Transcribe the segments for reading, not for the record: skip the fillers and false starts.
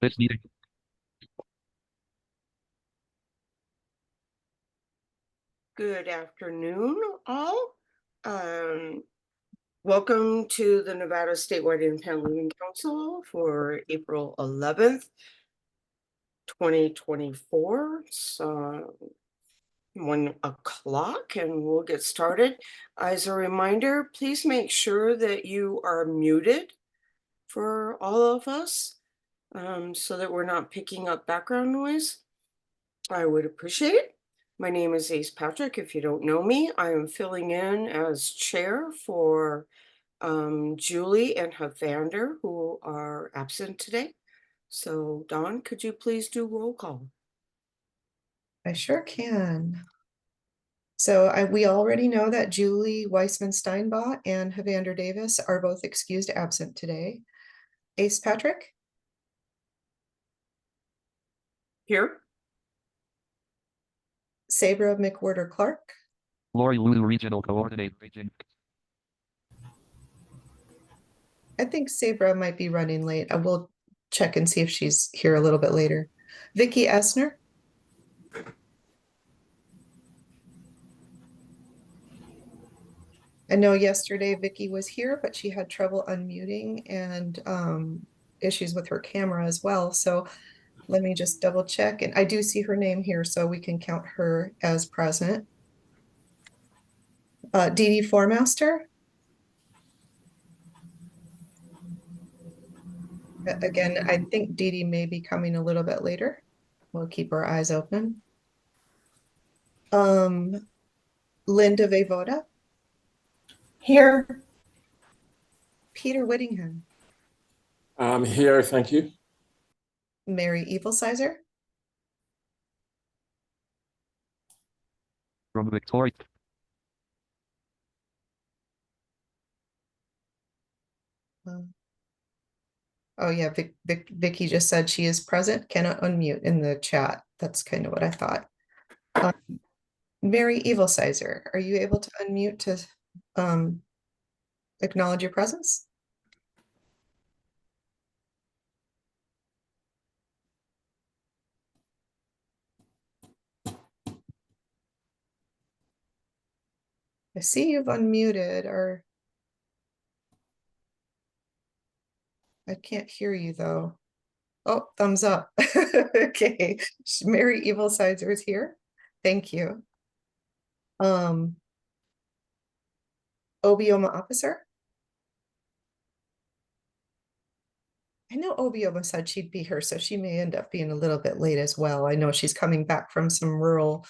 This meeting. Good afternoon, all. Welcome to the Nevada Statewide Independent Living Council for April 11th, 2024. It's 1 o'clock and we'll get started. As a reminder, please make sure that you are muted for all of us so that we're not picking up background noise. I would appreciate it. My name is Ace Patrick. If you don't know me, I am filling in as chair for Julie and Havander, who are absent today. So Dawn, could you please do roll call? I sure can. So we already know that Julie Weissman-Steinbach and Havander Davis are both excused absent today. Ace Patrick? Here. Sabra McWhorter-Clark? Lori Lulu, Regional Coordinator, Beijing. I think Sabra might be running late. I will check and see if she's here a little bit later. Vicki Essner? I know yesterday Vicki was here, but she had trouble unmuting and issues with her camera as well. So let me just double check. And I do see her name here, so we can count her as present. Dee Dee Formaster? Again, I think Dee Dee may be coming a little bit later. We'll keep our eyes open. Linda Voivoda? Here. Peter Whittingham? I'm here, thank you. Mary Evilsizer? From Victoria. Oh yeah, Vicki just said she is present, cannot unmute in the chat. That's kind of what I thought. Mary Evilsizer, are you able to unmute to acknowledge your presence? I see you've unmuted, or I can't hear you though. Oh, thumbs up. Okay, Mary Evilsizer is here. Thank you. Obioma Officer? I know Obioma said she'd be here, so she may end up being a little bit late as well. I know she's coming back from some rural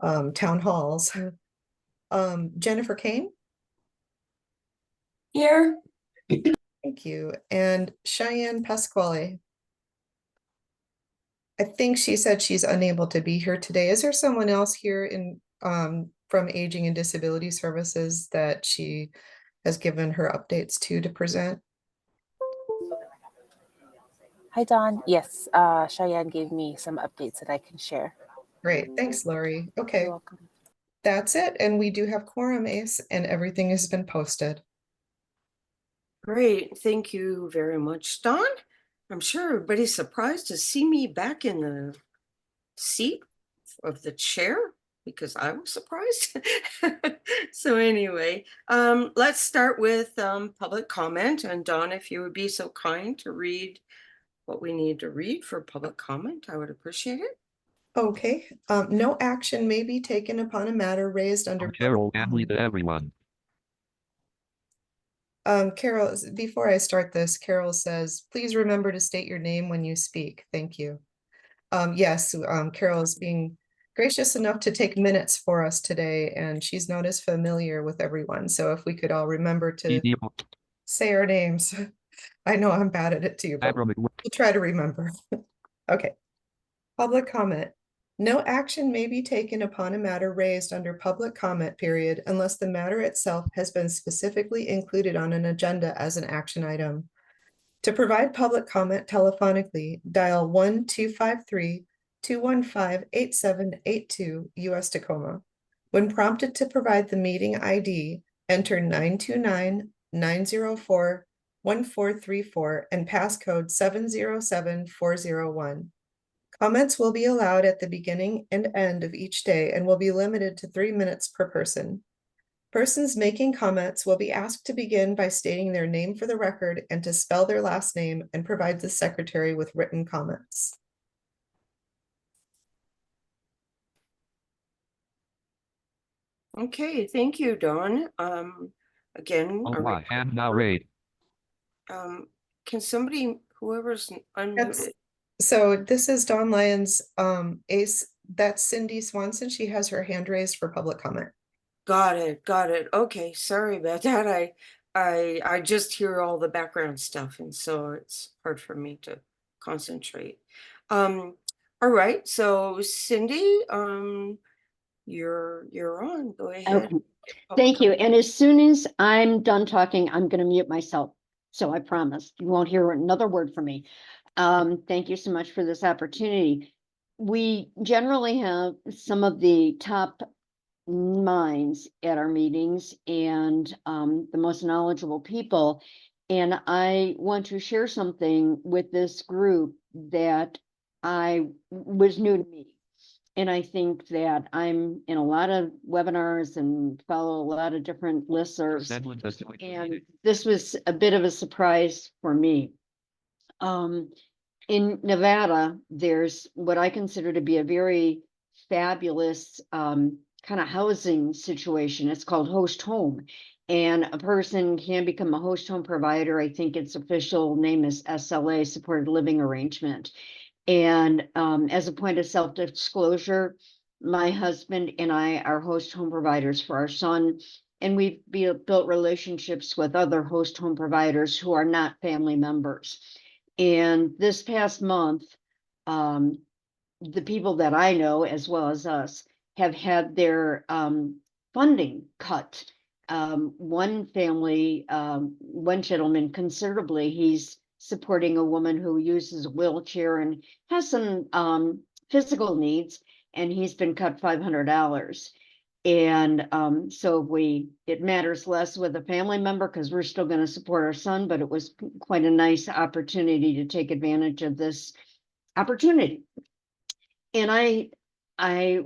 town halls. Jennifer Kane? Here. Thank you. And Cheyenne Pasquale? I think she said she's unable to be here today. Is there someone else here in from Aging and Disability Services that she has given her updates to present? Hi, Dawn. Yes, Cheyenne gave me some updates that I can share. Great. Thanks, Lori. Okay. You're welcome. That's it. And we do have quorum, Ace, and everything has been posted. Great. Thank you very much, Dawn. I'm sure everybody's surprised to see me back in the seat of the chair because I was surprised. So anyway, let's start with public comment. And Dawn, if you would be so kind to read what we need to read for public comment, I would appreciate it. Okay. No action may be taken upon a matter raised under. Carol, family to everyone. Carol, before I start this, Carol says, please remember to state your name when you speak. Thank you. Yes, Carol is being gracious enough to take minutes for us today, and she's not as familiar with everyone. So if we could all remember to say our names. I know I'm bad at it too, but we'll try to remember. Okay. Public comment. No action may be taken upon a matter raised under public comment period unless the matter itself has been specifically included on an agenda as an action item. To provide public comment telephonically, dial 1-253-215-8782 US Tacoma. When prompted to provide the meeting ID, enter 929-904 1434 and passcode 707401. Comments will be allowed at the beginning and end of each day and will be limited to 3 minutes per person. Persons making comments will be asked to begin by stating their name for the record and to spell their last name and provide the secretary with written comments. Okay, thank you, Dawn. Again, Oh my, hand now raised. can somebody, whoever's unmuted, So this is Dawn Lyons, Ace, that's Cindy Swanson. She has her hand raised for public comment. got it. Okay, sorry about that. I just hear all the background stuff, and so it's hard for me to concentrate. All right, so Cindy, you're on. Go ahead. Okay. Thank you. And as soon as I'm done talking, I'm going to mute myself. So I promise you won't hear another word from me. Thank you so much for this opportunity. We generally have some of the top minds at our meetings and the most knowledgeable people. And I want to share something with this group that was new to me. And I think that I'm in a lot of webinars and follow a lot of different listservs. And this was a bit of a surprise for me. In Nevada, there's what I consider to be a very fabulous kind of housing situation. It's called host home. And a person can become a host home provider. I think its official name is SLA, supported living arrangement. And as a point of self-disclosure, my husband and I are host home providers for our son, and we've built relationships with other host home providers who are not family members. And this past month, the people that I know, as well as us, have had their funding cut. One family, one gentleman considerably, he's supporting a woman who uses a wheelchair and has some physical needs, and he's been cut $500. And so it matters less with a family member because we're still going to support our son, but it was quite a nice opportunity to take advantage of this opportunity. And I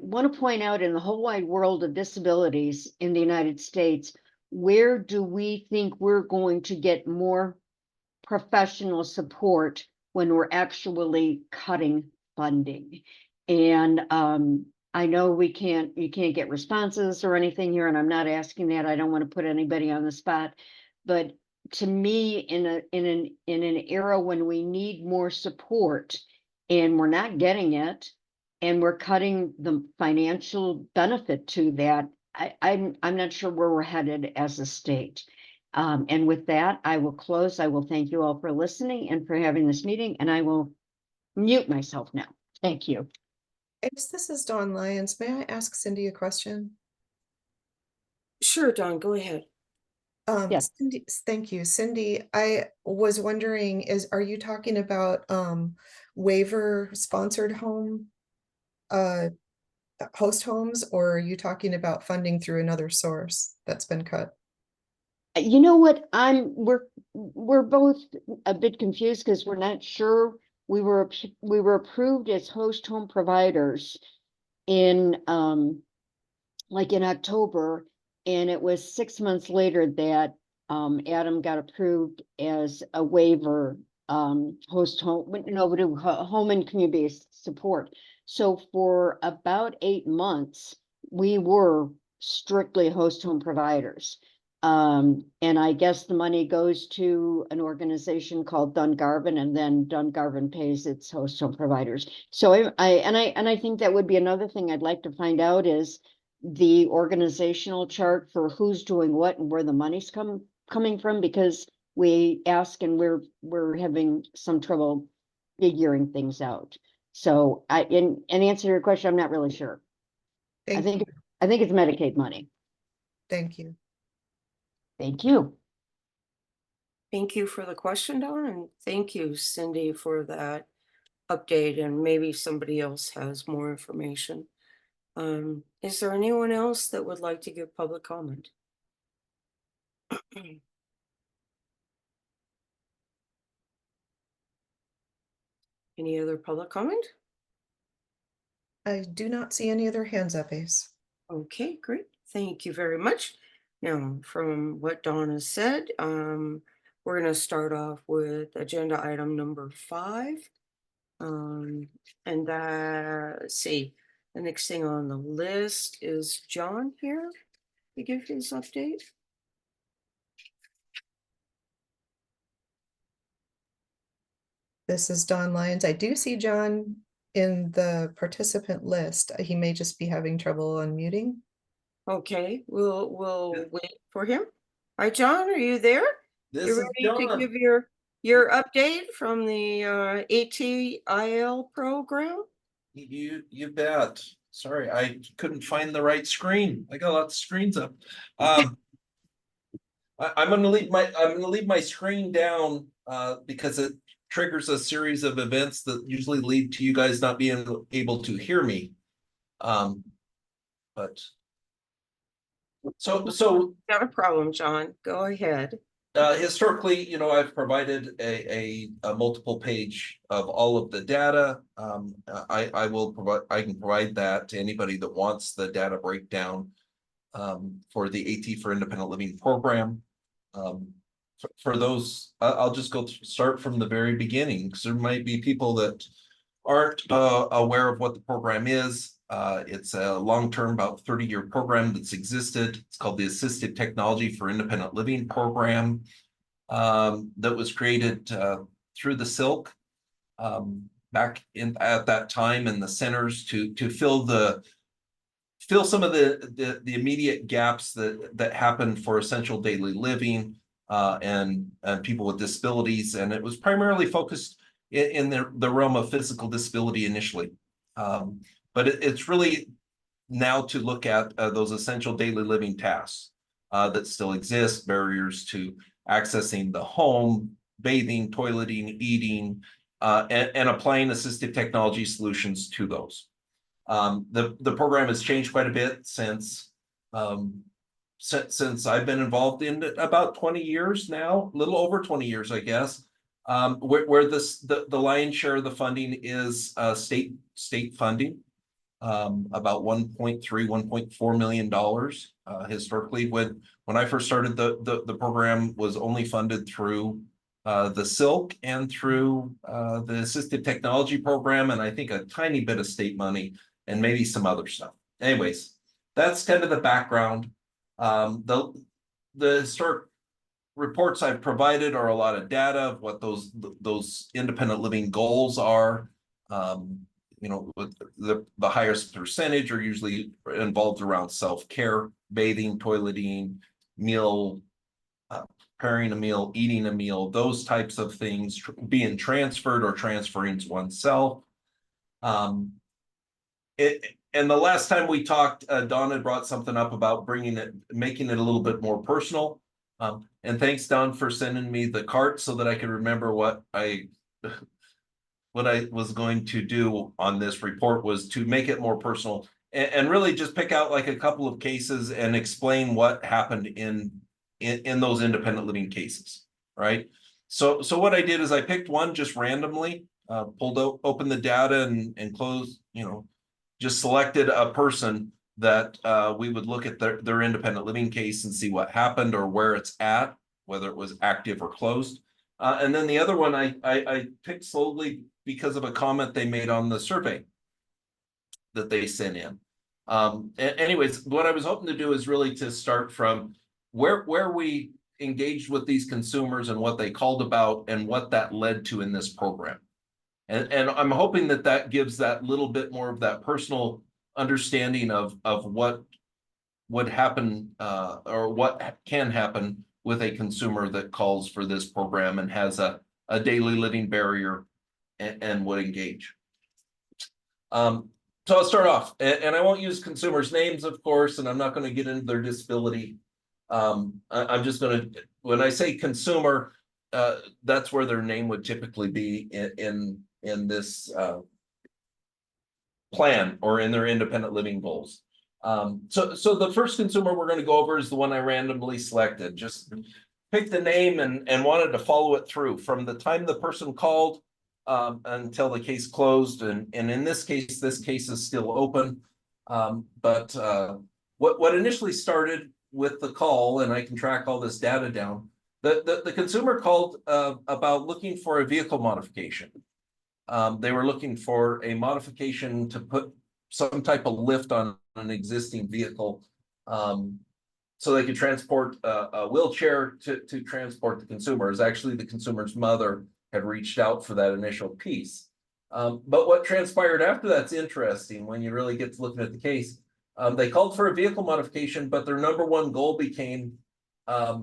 want to point out, in the whole wide world of disabilities in the United States, where do we think we're going to get more professional support when we're actually cutting funding? And I know you can't get responses or anything here, and I'm not asking that. I don't want to put anybody on the spot, but to me, in an era when we need more support and we're not getting it, and we're cutting the financial benefit to that, I'm not sure where we're headed as a state. And with that, I will close. I will thank you all for listening and for having this meeting, and I will mute myself now. Thank you. Ace, this is Dawn Lyons. May I ask Cindy a question? Sure, Dawn, go ahead. Yes. Cindy, thank you. Cindy, I was wondering, are you talking about waiver sponsored home host homes, or are you talking about funding through another source that's been cut? You know what? We're both a bit confused because we're not sure. We were approved as host home providers in like in October, and it was 6 months later that Adam got approved as a waiver host home, no, but home and community-based support. So for about 8 months, we were strictly host home providers. And I guess the money goes to an organization called Dungarvan, and then Dungarvan pays its host home providers. So I think that would be another thing I'd like to find out is the organizational chart for who's doing what and where the money's coming from, because we ask and we're having some trouble figuring things out. So in answer to your question, I'm not really sure. I think it's Medicaid money. Thank you. Thank you. Thank you for the question, Dawn, and thank you, Cindy, for that update, and maybe somebody else has more information. Is there anyone else that would like to give public comment? Any other public comment? I do not see any other hands up, Ace. Okay, great. Thank you very much. Now, from what Dawn has said, we're going to start off with agenda item number 5. And let's see, the next thing on the list is John here to give his update. This is Don Lyons. I do see John in the participant list. He may just be having trouble unmuting. Okay, we'll wait for him. Hi, John, are you there? This You is ready to John. give your update from the ATIL program? You bet. Sorry, I couldn't find the right screen. I got lots of screens up. I'm gonna leave my screen down because it triggers a series of events that usually lead to you guys not being able to hear me. But so Not a problem, John. Go ahead. historically, I've provided a multiple page of all of the data. I can provide that to anybody that wants the data breakdown for the AT for Independent Living program. For those, I'll just start from the very beginning, because there might be people that aren't aware of what the program is. It's a long-term, about 30-year program that's existed. It's called the Assisted Technology for Independent Living program, that was created through the SILC back at that time in the centers to fill some of the immediate gaps that happened for essential daily living and people with disabilities, and it was primarily focused in the realm of physical disability initially. But it's really now to look at those essential daily living tasks that still exist, barriers to accessing the home, bathing, toileting, eating, and applying assistive technology solutions to those. The program has changed quite a bit since I've been involved in it, about 20 years now, a little over 20 years, I guess. Where the lion's share of the funding is state funding, about $1.4 million. Historically, when I first started, the program was only funded through the SILC and through the Assistive Technology program, and I think a tiny bit of state money and maybe some other stuff. Anyways, that's kind of the background. The historic reports I've provided are a lot of data of what those independent living goals are. With the highest percentage are usually involved around self-care, bathing, toileting, meal, preparing a meal, eating a meal, those types of things, being transferred or transferring to oneself. And the last time we talked, Dawn had brought something up about making it a little bit more personal. And thanks, Dawn, for sending me the cart so that I could remember what I was going to do on this report was to make it more personal and really just pick out like a couple of cases and explain what happened in those independent living cases, right? So what I did is I picked one just randomly, opened the data and closed, just selected a person that we would look at their independent living case and see what happened or where it's at, whether it was active or closed. And then the other one I picked slowly because of a comment they made on the survey that they sent in. Anyways, what I was hoping to do is really to start from where we engaged with these consumers and what they called about and what that led to in this program. And I'm hoping that gives that little bit more of that personal understanding of what would happen or what can happen with a consumer that calls for this program and has a daily living barrier and would engage. So I'll start off, and I won't use consumers' names, of course, and I'm not going to get into their disability. I'm just going to, when I say consumer, that's where their name would typically be in this plan or in their independent living goals. So the first consumer we're going to go over is the one I randomly selected. Just picked the name and wanted to follow it through from the time the person called until the case closed. And in this case is still open. But what initially started with the call, and I can track all this data down, the consumer called about looking for a vehicle modification. They were looking for a modification to put some type of lift on an existing vehicle, so they could transport a wheelchair to transport the consumer. Is actually the consumer's mother had reached out for that initial piece. But what transpired after that's interesting when you really get to looking at the case. They called for a vehicle modification, but their number one goal became a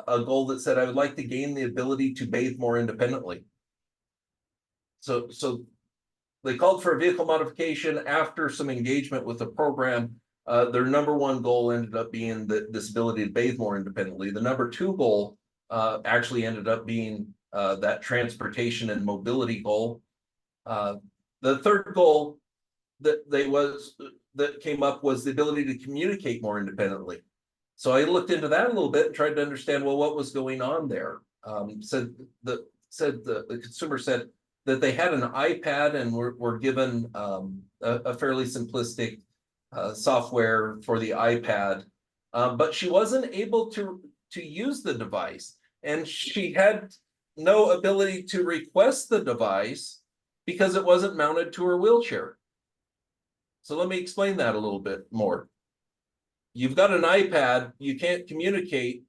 goal that said, I would like to gain the ability to bathe more independently. So they called for a vehicle modification after some engagement with the program. Their number one goal ended up being this ability to bathe more independently. The number two goal actually ended up being that transportation and mobility goal. The third goal that came up was the ability to communicate more independently. So I looked into that a little bit and tried to understand, well, what was going on there. The consumer said that they had an iPad and were given a fairly simplistic software for the iPad, but she wasn't able to use the device, and she had no ability to request the device because it wasn't mounted to her wheelchair. So let me explain that a little bit more. You've got an iPad, you can't communicate,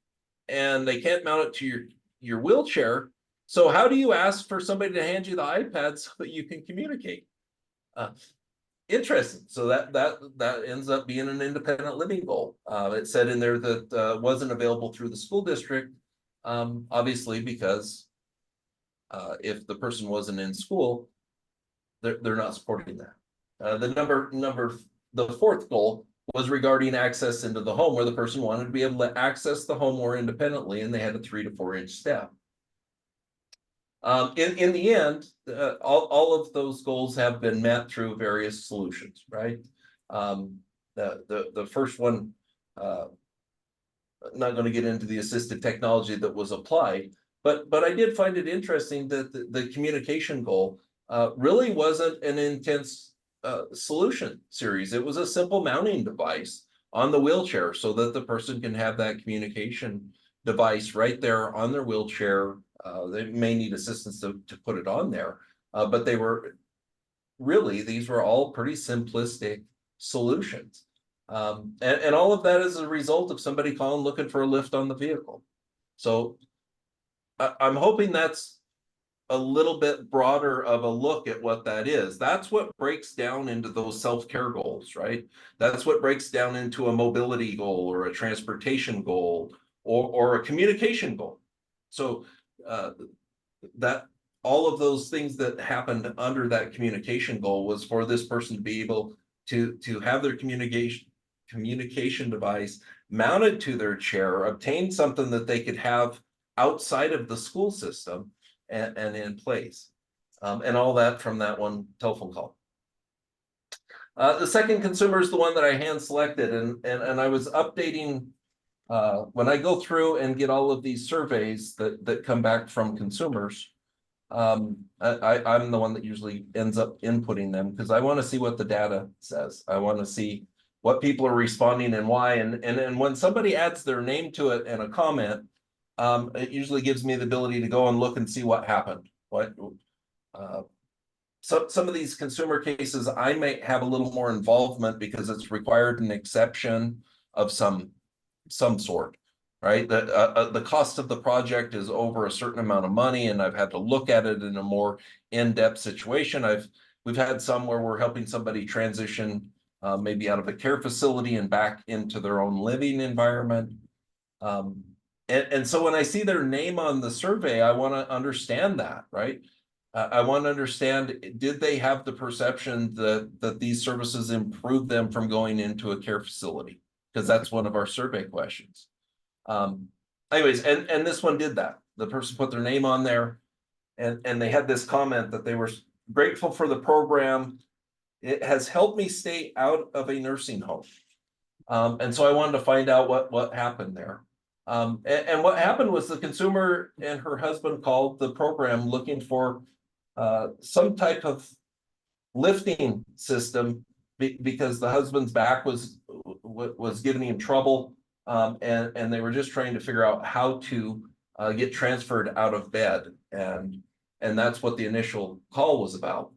and they can't mount it to your wheelchair. So how do you ask for somebody to hand you the iPad so that you can communicate? Interesting. So that ends up being an independent living goal. It said in there that wasn't available through the school district, obviously because if the person wasn't in school, they're not supporting that. The fourth goal was regarding access into the home, where the person wanted to be able to access the home more independently, and they had a 3 to 4 inch step. In the end, all of those goals have been met through various solutions, right? The first one, not going to get into the assistive technology that was applied, but I did find it interesting that the communication goal really wasn't an intense solution series. It was a simple mounting device on the wheelchair so that the person can have that communication device right there on their wheelchair. They may need assistance to put it on there, but these were all pretty simplistic solutions. And all of that is a result of somebody calling looking for a lift on the vehicle. So I'm hoping that's a little bit broader of a look at what that is. That's what breaks down into those self-care goals, right? That's what breaks down into a mobility goal or a transportation goal or a communication goal. So that all of those things that happened under that communication goal was for this person to be able to have their communication device mounted to their chair, obtain something that they could have outside of the school system and in place, and all that from that one telephone call. The second consumer is the one that I hand selected, and I was updating when I go through and get all of these surveys that come back from consumers. I'm the one that usually ends up inputting them because I want to see what the data says. I want to see what people are responding and why. And when somebody adds their name to it and a comment, it usually gives me the ability to go and look and see what happened. Some of these consumer cases, I may have a little more involvement because it's required an exception of some sort, right? The cost of the project is over a certain amount of money, and I've had to look at it in a more in-depth situation. We've had some where we're helping somebody transition maybe out of a care facility and back into their own living environment. And so when I see their name on the survey, I want to understand that, right? I want to understand, did they have the perception that these services improved them from going into a care facility? Because that's one of our survey questions. Anyways, and this one did that. The person put their name on there, and they had this comment that they were grateful for the program. It has helped me stay out of a nursing home. And so I wanted to find out what happened there. And what happened was the consumer and her husband called the program looking for some type of lifting system because the husband's back was giving him trouble. And they were just trying to figure out how to get transferred out of bed. And that's what the initial call was about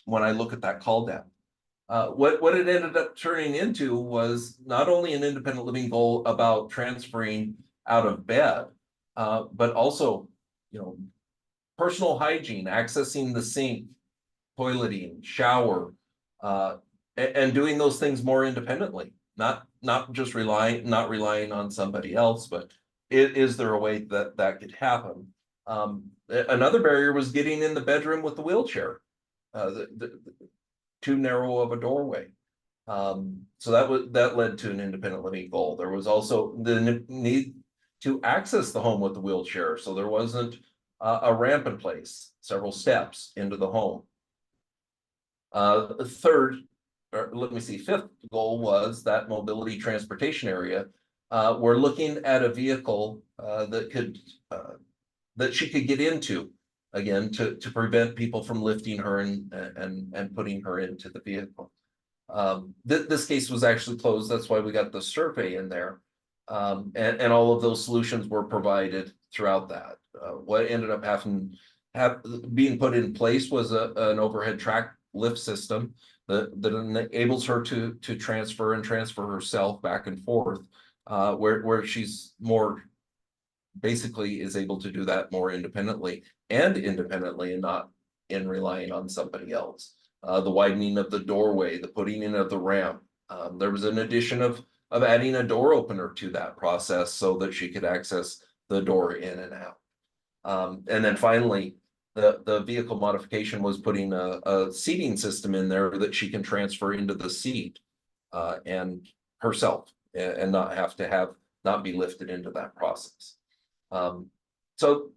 when I look at that call down. What it ended up turning into was not only an independent living goal about transferring out of bed, but also, personal hygiene, accessing the sink, toileting, shower, and doing those things more independently, not just relying on somebody else, but is there a way that could happen? Another barrier was getting in the bedroom with the wheelchair. Too narrow of a doorway. So that led to an independent living goal. There was also the need to access the home with the wheelchair. So there wasn't a ramp in place, several steps into the home. Fifth goal was that mobility transportation area. We're looking at a vehicle that she could get into, again, to prevent people from lifting her and putting her into the vehicle. This case was actually closed. That's why we got the survey in there. And all of those solutions were provided throughout that. What ended up being put in place was an overhead track lift system that enables her to transfer herself back and forth, where she's more basically is able to do that more independently and not in relying on somebody else. The widening of the doorway, the putting in of the ramp. There was an addition of adding a door opener to that process so that she could access the door in and out. And then finally, the vehicle modification was putting a seating system in there that she can transfer into the seat and herself and not be lifted into that process. So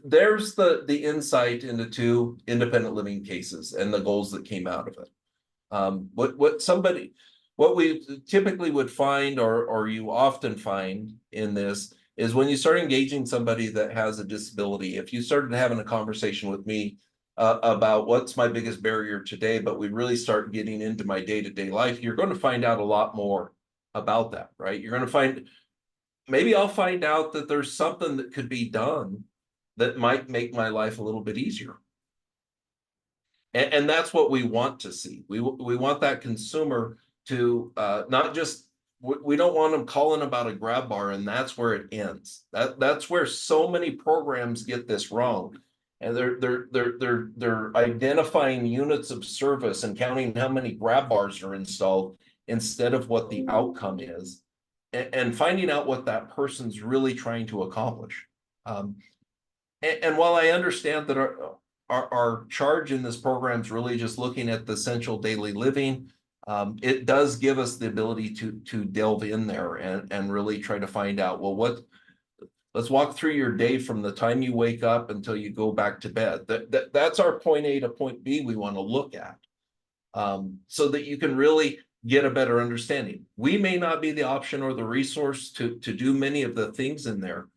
there's the insight into 2 independent living cases and the goals that came out of it. What we typically would find, or you often find in this, is when you start engaging somebody that has a disability. If you started having a conversation with me about what's my biggest barrier today, but we really start getting into my day-to-day life, you're going to find out a lot more about that, right? You're going to find, maybe I'll find out that there's something that could be done that might make my life a little bit easier. And that's what we want to see. We want that consumer to not just, we don't want them calling about a grab bar and that's where it ends. That's where so many programs get this wrong. And they're identifying units of service and counting how many grab bars are installed instead of what the outcome is, and finding out what that person's really trying to accomplish. And while I understand that our charge in this program is really just looking at the essential daily living, it does give us the ability to delve in there and really try to find out, well, let's walk through your day from the time you wake up until you go back to bed. That's our point A to point B we want to look at, so that you can really get a better understanding. We may not be the option or the resource to do many of the things in there,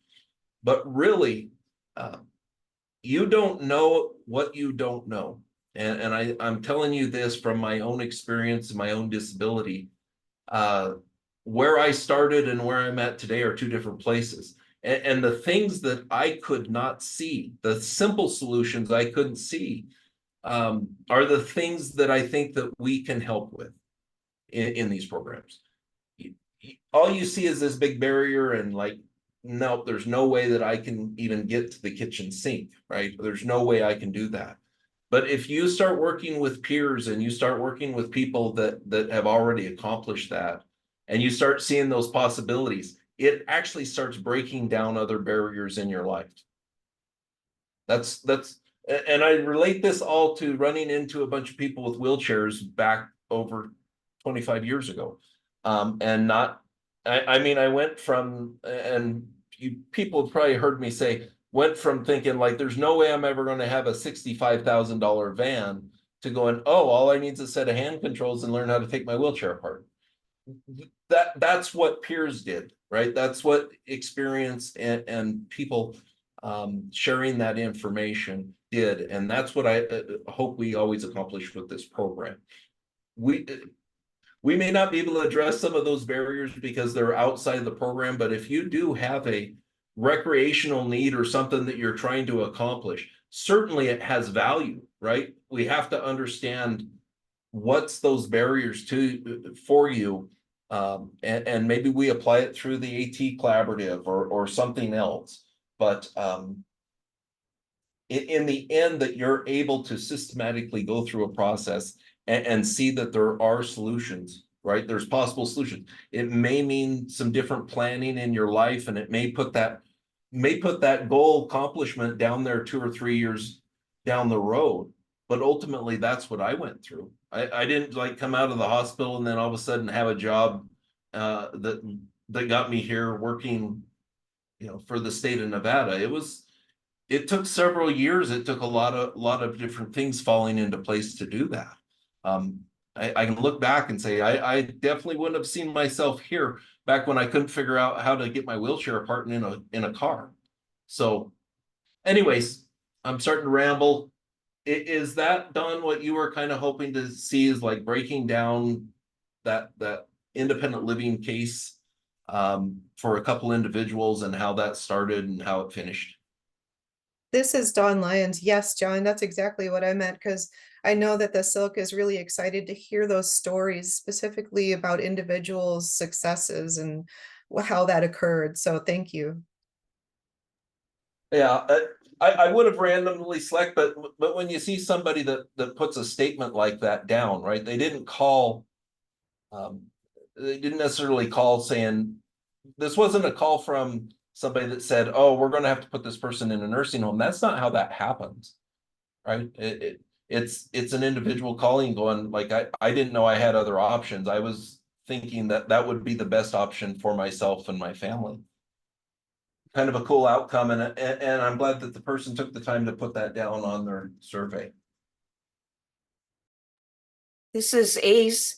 but really, you don't know what you don't know. And I'm telling you this from my own experience and my own disability. Where I started and where I'm at today are 2 different places. And the things that I could not see, the simple solutions I couldn't see, are the things that I think that we can help with in these programs. All you see is this big barrier and like, no, there's no way that I can even get to the kitchen sink, right? There's no way I can do that. But if you start working with peers and you start working with people that have already accomplished that, and you start seeing those possibilities, it actually starts breaking down other barriers in your life. And I relate this all to running into a bunch of people with wheelchairs back over 25 years ago. I went from, and people have probably heard me say, went from thinking like, there's no way I'm ever going to have a $65,000 van to going, oh, all I need is a set of hand controls and learn how to take my wheelchair apart. That's what peers did, right? That's what experience and people sharing that information did, and that's what I hope we always accomplish with this program. We may not be able to address some of those barriers because they're outside the program, but if you do have a recreational need or something that you're trying to accomplish, certainly it has value, right? We have to understand what's those barriers for you, and maybe we apply it through the AT collaborative or something else. But in the end, that you're able to systematically go through a process and see that there are solutions, right? There's possible solutions. It may mean some different planning in your life, and it may put that goal accomplishment down there 2 or 3 years down the road. But ultimately, that's what I went through. I didn't like come out of the hospital and then all of a sudden have a job that got me here working, for the state of Nevada. It took several years. It took a lot of different things falling into place to do that. I can look back and say I definitely wouldn't have seen myself here back when I couldn't figure out how to get my wheelchair apart in a car. So, anyways, I'm starting to ramble. Is that, Don, what you were kind of hoping to see, is like breaking down that independent living case for a couple individuals and how that started and how it finished? This is Dawn Lyons. Yes, John, that's exactly what I meant, because I know that the SILC is really excited to hear those stories, specifically about individuals' successes and how that occurred. So thank you. Yeah, I would have randomly select, but when you see somebody that puts a statement like that down, right? They didn't necessarily call saying, this wasn't a call from somebody that said, oh, we're going to have to put this person in a nursing home. That's not how that happens, right? It's an individual calling going like, I didn't know I had other options. I was thinking that would be the best option for myself and my family. Kind of a cool outcome, and I'm glad that the person took the time to put that down on their survey. This is Ace.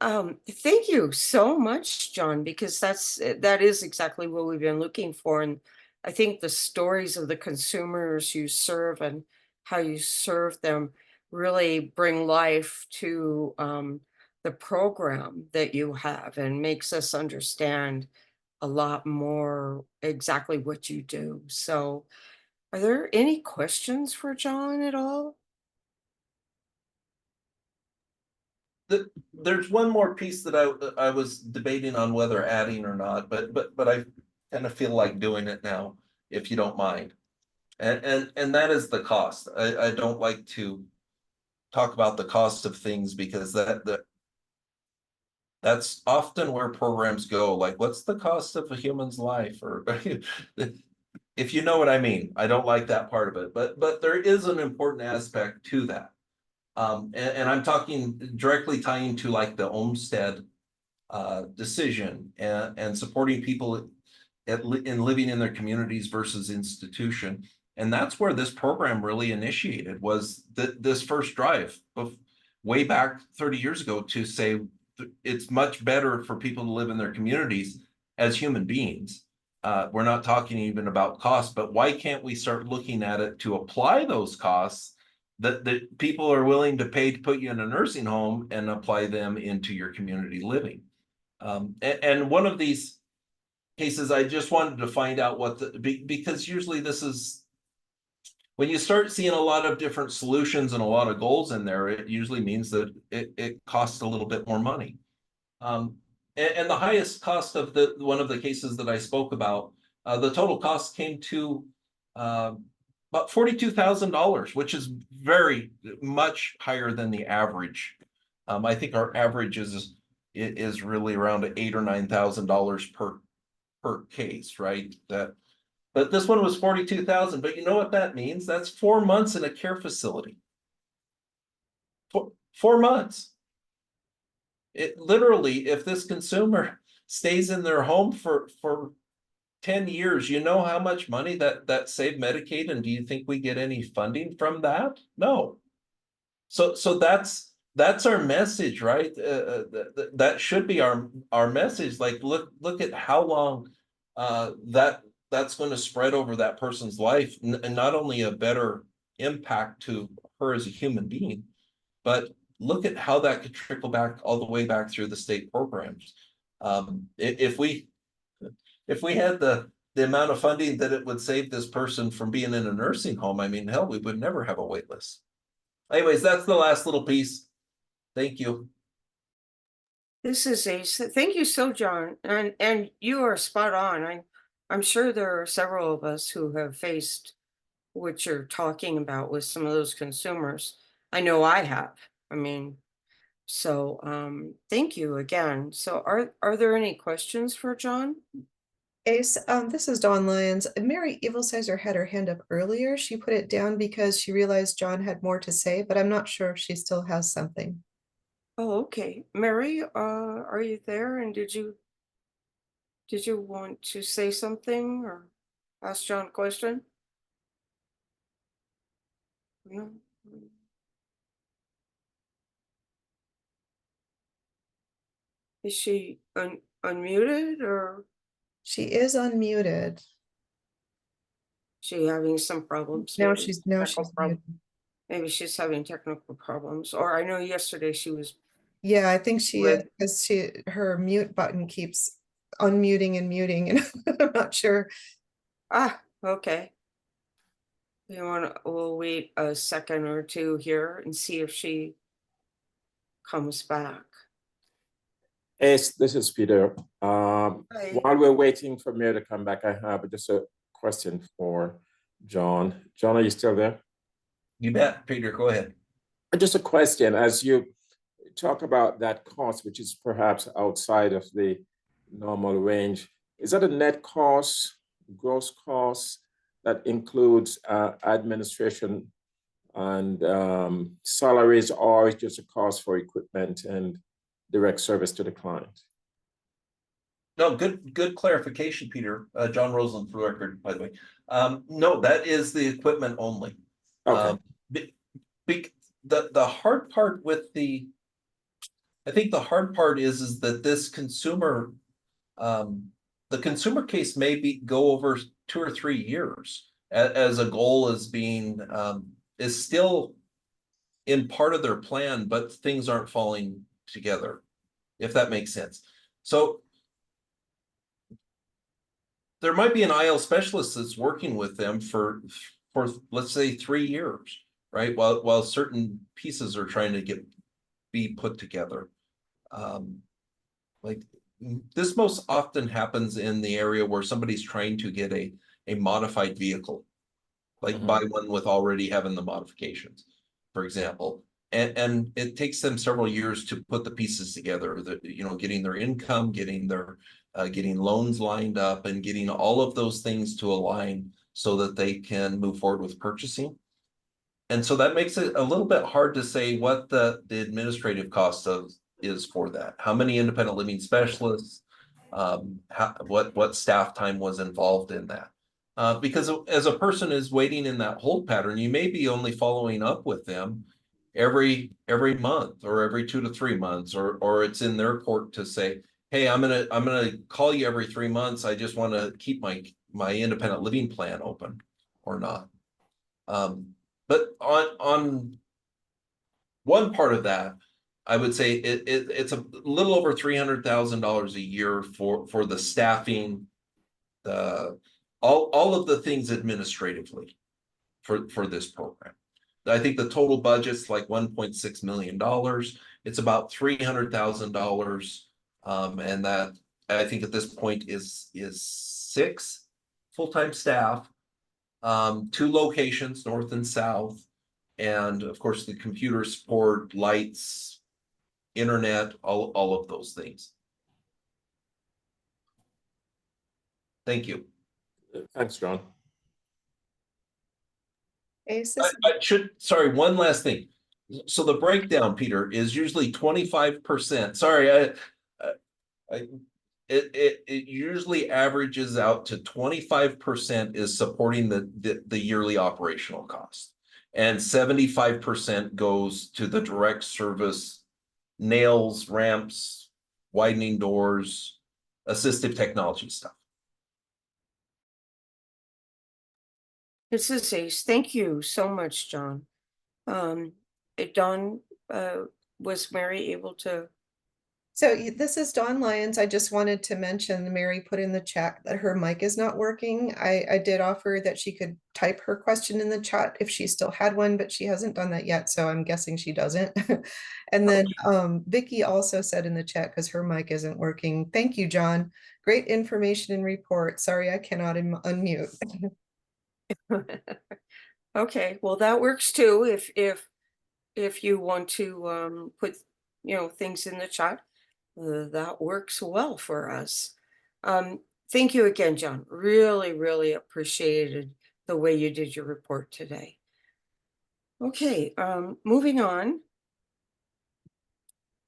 Thank you so much, John, because that is exactly what we've been looking for. And I think the stories of the consumers you serve and how you serve them really bring life to the program that you have and makes us understand a lot more exactly what you do. So are there any questions for John at all? There's one more piece that I was debating on whether adding or not, but I kind of feel like doing it now, if you don't mind. And that is the cost. I don't like to talk about the cost of things because that's often where programs go. Like, what's the cost of a human's life? Or if you know what I mean. I don't like that part of it, but there is an important aspect to that. And I'm talking directly tying to like the Olmsted decision and supporting people in living in their communities versus institution. And that's where this program really initiated, was this first drive of way back 30 years ago to say it's much better for people to live in their communities as human beings. We're not talking even about cost, but why can't we start looking at it to apply those costs that people are willing to pay to put you in a nursing home and apply them into your community living? And one of these cases, I just wanted to find out because usually this is, when you start seeing a lot of different solutions and a lot of goals in there, it usually means that it costs a little bit more money. And the highest cost of one of the cases that I spoke about, the total cost came to about $42,000, which is very much higher than the average. I think our average is really around $8,000 or $9,000 per case, right? But this one was $42,000. But you know what that means? That's 4 months in a care facility. 4 months. It literally, if this consumer stays in their home for 10 years, you know how much money that saved Medicaid, and do you think we get any funding from that? No. So that's our message, right? That should be our message. Like, look at how long that's going to spread over that person's life, and not only a better impact to her as a human being. But look at how that could trickle back all the way back through the state programs. If we had the amount of funding that it would save this person from being in a nursing home, I mean, hell, we would never have a wait list. Anyways, that's the last little piece. Thank you. This is thank you so, John, and you are spot on. I'm sure there are several of us who have faced what you're talking about with some of those consumers. I know I have. I mean, so thank you again. So are there any questions for John? Ace, this is Dawn Lyons. Mary Evilsizer had her hand up earlier. She put it down because she realized John had more to say, but I'm not sure if she still has something. Oh, okay. Mary, are you there? And did you want to say something or ask John a question? No. Is she unmuted or She is unmuted. she having some problems? Now Maybe she's technical muted. Maybe she's having technical problems. Or I know yesterday she was. Yeah, I think she is With- because her mute button keeps unmuting and muting, and I'm not sure. Okay. We'll wait a second or two here and see if she comes back. Yes, this is Peter. Hi. While we're waiting for Mary to come back, I have just a question for John. John, are you still there? You bet, Peter, go ahead. Just a question, as you talk about that cost, which is perhaps outside of the normal range, is that a net cost, gross cost that includes administration and salaries, or is just a cost for equipment and direct service to the client? No, good clarification, Peter. John Roseland for the record, by the way. No, that is the equipment only. Okay. The hard part with I think the hard part is that this consumer, the consumer case may go over 2 or 3 years as a goal is being, is still in part of their plan, but things aren't falling together, if that makes sense. So there might be an IL specialist that's working with them for let's say 3 years, right? While certain pieces are trying to be put together. Like this most often happens in the area where somebody's trying to get a modified vehicle, like buy one with already having the modifications, for example. And it takes them several years to put the pieces together, that, you know, getting their income, getting their getting loans lined up, and getting all of those things to align so that they can move forward with purchasing. And so that makes it a little bit hard to say what the administrative cost is for that. How many independent living specialists, what staff time was involved in that. Because as a person is waiting in that hold pattern, you may be only following up with them every month or every 2 to 3 months, or it's in their court to say, hey, I'm gonna call you every 3 months. I just want to keep my independent living plan open or not. But on one part of that, I would say it's a little over $300,000 a year for the staffing, all of the things administratively for this program. I think the total budget's like $1.6 million. It's about $300,000, and that I think at this point is 6 full-time staff, 2 locations, north and south, and of course the computer support, lights, internet, all of those things. Thank you. Thanks, John. Ace, Sorry, one last thing. So the breakdown, Peter, is usually 25%. Sorry, it usually averages out to 25% is supporting the yearly operational cost, and 75% goes to the direct service, nails, ramps, widening doors, assistive technology stuff. This is Ace. Thank you so much, John. Dawn, was Mary able to? So this is Dawn Lyons. I just wanted to mention, Mary put in the chat that her mic is not working. I did offer that she could type her question in the chat if she still had one, but she hasn't done that yet, so I'm guessing she doesn't. And then Vicky also said in the chat, because her mic isn't working, thank you, John. Great information and report. Sorry, I cannot unmute. Okay, well, that works too. If you want to put, things in the chat, that works well for us. Thank you again, John. Really, really appreciated the way you did your report today. Okay, moving on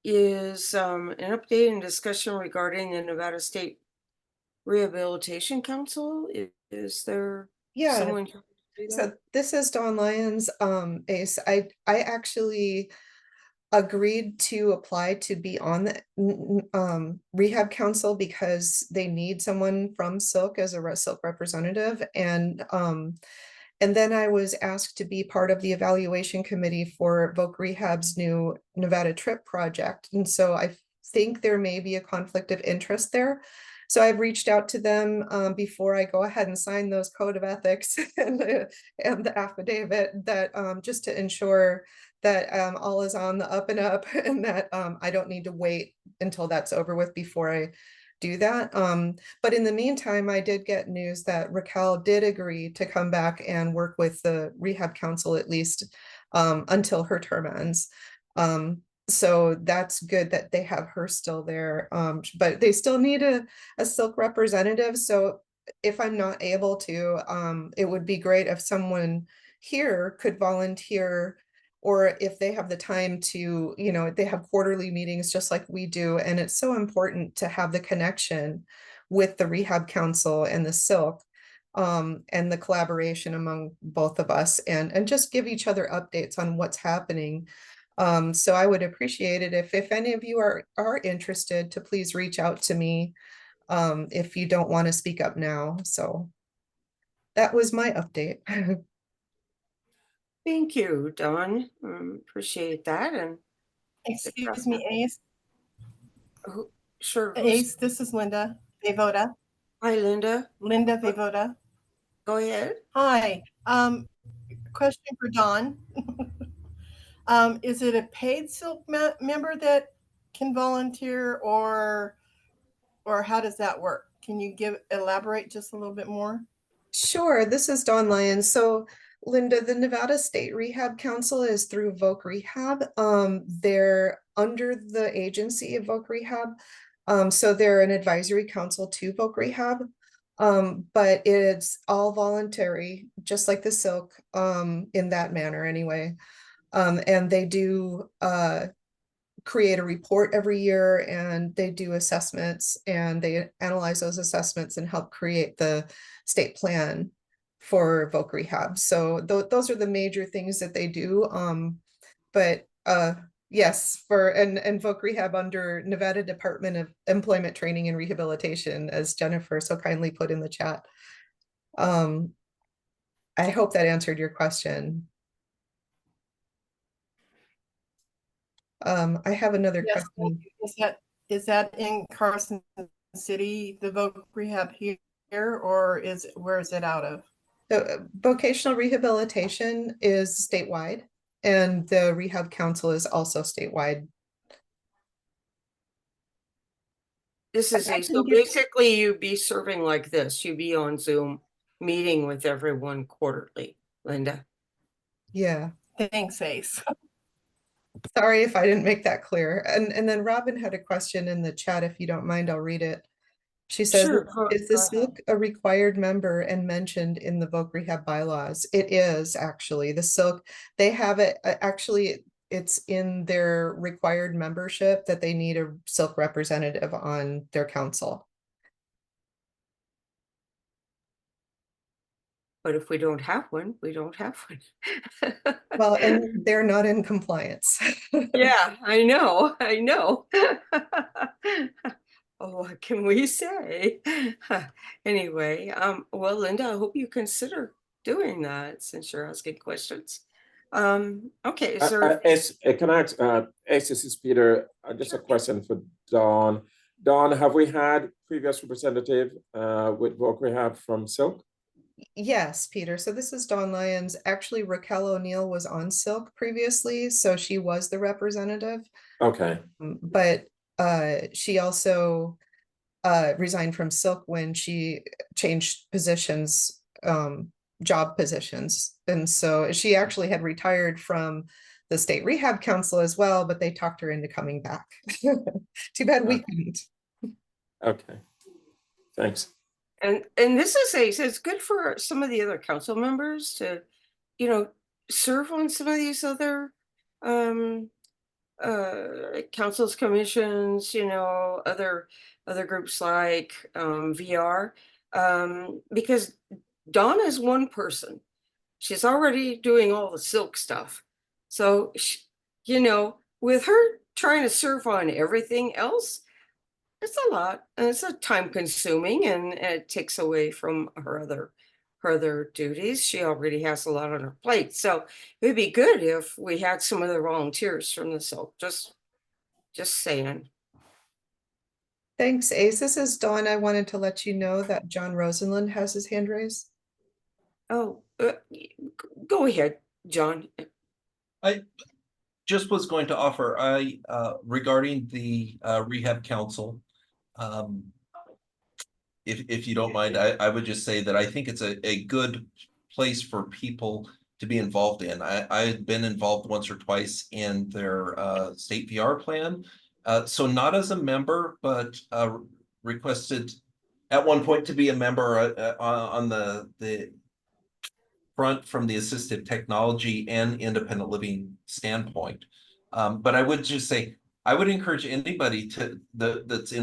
is an update and discussion regarding the Nevada State Rehabilitation Council. Is there someone who can do that? So this is Dawn Lyons. Ace, I actually agreed to apply to be on the rehab council because they need someone from SILC as a SILC representative. And then I was asked to be part of the evaluation committee for Voc Rehab's new Nevada Trip project. And so I think there may be a conflict of interest there. So I've reached out to them before I go ahead and sign those code of ethics and the affidavit, that just to ensure that all is on the up and up, and that I don't need to wait until that's over with before I do that. But in the meantime, I did get news that Raquel did agree to come back and work with the rehab council at least until her term ends. So that's good that they have her still there, but they still need a SILC representative. So if I'm not able to, it would be great if someone here could volunteer, or if they have the time to, they have quarterly meetings just like we do. And it's so important to have the connection with the rehab council and the SILC, and the collaboration among both of us, and just give each other updates on what's happening. So I would appreciate it if any of you are interested, to please reach out to me if you don't want to speak up now. So that was my update. Thank you, Dawn. Appreciate that. And Excuse me, Ace. Sure. Ace, this is Linda Vavoda. Hi, Linda. Linda Vavoda. Go ahead. Hi. Question for Dawn. Is it a paid SILC member that can volunteer, or how does that work? Can you elaborate just a little bit more? Sure, this is Dawn Lyons. So Linda, the Nevada State Rehab Council is through Voc Rehab. They're under the agency of Voc Rehab. So they're an advisory council to Voc Rehab. But it's all voluntary, just like the SILC, in that manner anyway. And they do create a report every year, and they do assessments, and they analyze those assessments and help create the state plan for Voc Rehab. So those are the major things that they do. But yes, and Voc Rehab under Nevada Department of Employment Training and Rehabilitation, as Jennifer so kindly put in the chat. I hope that answered your question. I have another question. Is that in Carson City, the Voc Rehab here, or where is it out of? The vocational rehabilitation is statewide, and the rehab council is also statewide. This is so basically you'd be serving like this. You'd be on Zoom meeting with everyone quarterly, Linda. Yeah. Thanks, Ace. Sorry if I didn't make that clear. And then Robin had a question in the chat. If you don't mind, I'll read it. She says, Sure, is the SILC a required member and mentioned in the Voc Rehab bylaws? It is actually. The SILC, they have it, actually, it's in their required membership that they need a SILC representative on their council. But if we don't have one, we don't have one. Well, and they're not in compliance. Yeah, I know. Oh, what can we say? Anyway, well, Linda, I hope you consider doing that since you're asking questions. Okay, sir. Can I ask, Ace, this is Peter, just a question for Dawn. Dawn, have we had previous representative with work we have from SILC? Yes, Peter. So this is Dawn Lyons. Actually, Raquel O'Neill was on SILC previously, so she was the representative. Okay. But she also resigned from SILC when she changed positions, job positions. And so she actually had retired from the State Rehab Council as well, but they talked her into coming back. Too bad we couldn't. Okay, thanks. And this is it's good for some of the other council members to, serve on some of these other councils, commissions, other groups like VR, because Dawn is one person. She's already doing all the SILC stuff. So, with her trying to serve on everything else, it's a lot, and it's a time consuming, and it takes away from her other duties. She already has a lot on her plate. So it'd be good if we had some of the volunteers from the SILC. Just saying. Thanks, Ace. This is Dawn. I wanted to let you know that John Rosenlund has his hand raised. Oh, go ahead, John. I just was going to offer, regarding the Rehab Council, if you don't mind, I would just say that I think it's a good place for people to be involved in. I've been involved once or twice in their state VR plan. So not as a member, but requested at one point to be a member on the front from the assistive technology and independent living standpoint. But I would just say, I would encourage anybody that's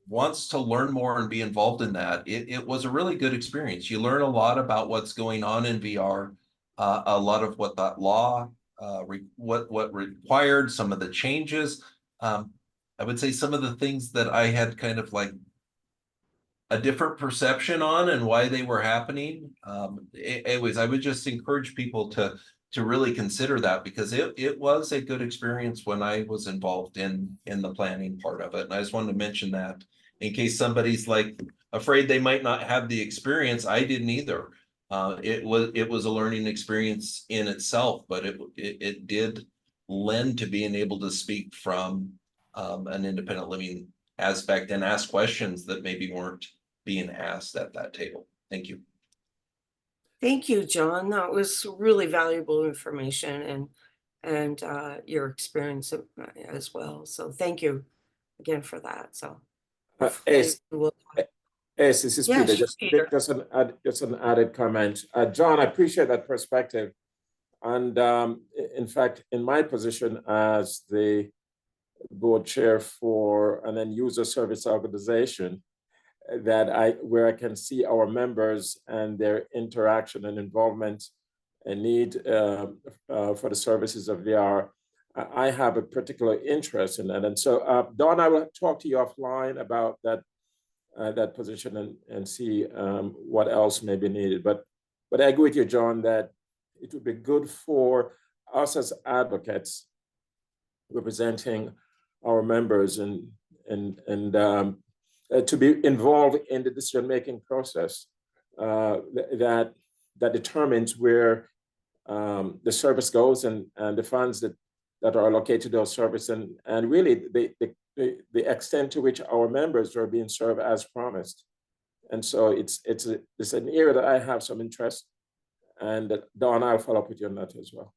wants to learn more and be involved in that. It was a really good experience. You learn a lot about what's going on in VR, a lot of what that law, what required, some of the changes. I would say some of the things that I had kind of like a different perception on and why they were happening. Anyways, I would just encourage people to really consider that, because it was a good experience when I was involved in the planning part of it. And I just wanted to mention that in case somebody's like afraid they might not have the experience. I didn't either. It was a learning experience in itself, but it did lend to being able to speak from an independent living aspect and ask questions that maybe weren't being asked at that table. Thank you. Thank you, John. That was really valuable information and your experience as well. So thank you again for that. So Ace, this is yes, Peter. Peter. Just an added comment. John, I appreciate that perspective. And in fact, in my position as the board chair for an end user service organization, where I can see our members and their interaction and involvement and need for the services of VR, I have a particular interest in that. And so, Dawn, I will talk to you offline about that position and see what else may be needed. But I agree with you, John, that it would be good for us as advocates representing our members and to be involved in the decision-making process that determines where the service goes and the funds that are allocated to those services and really the extent to which our members are being served as promised. And so it's an area that I have some interest, and Dawn, I'll follow up with you on that as well.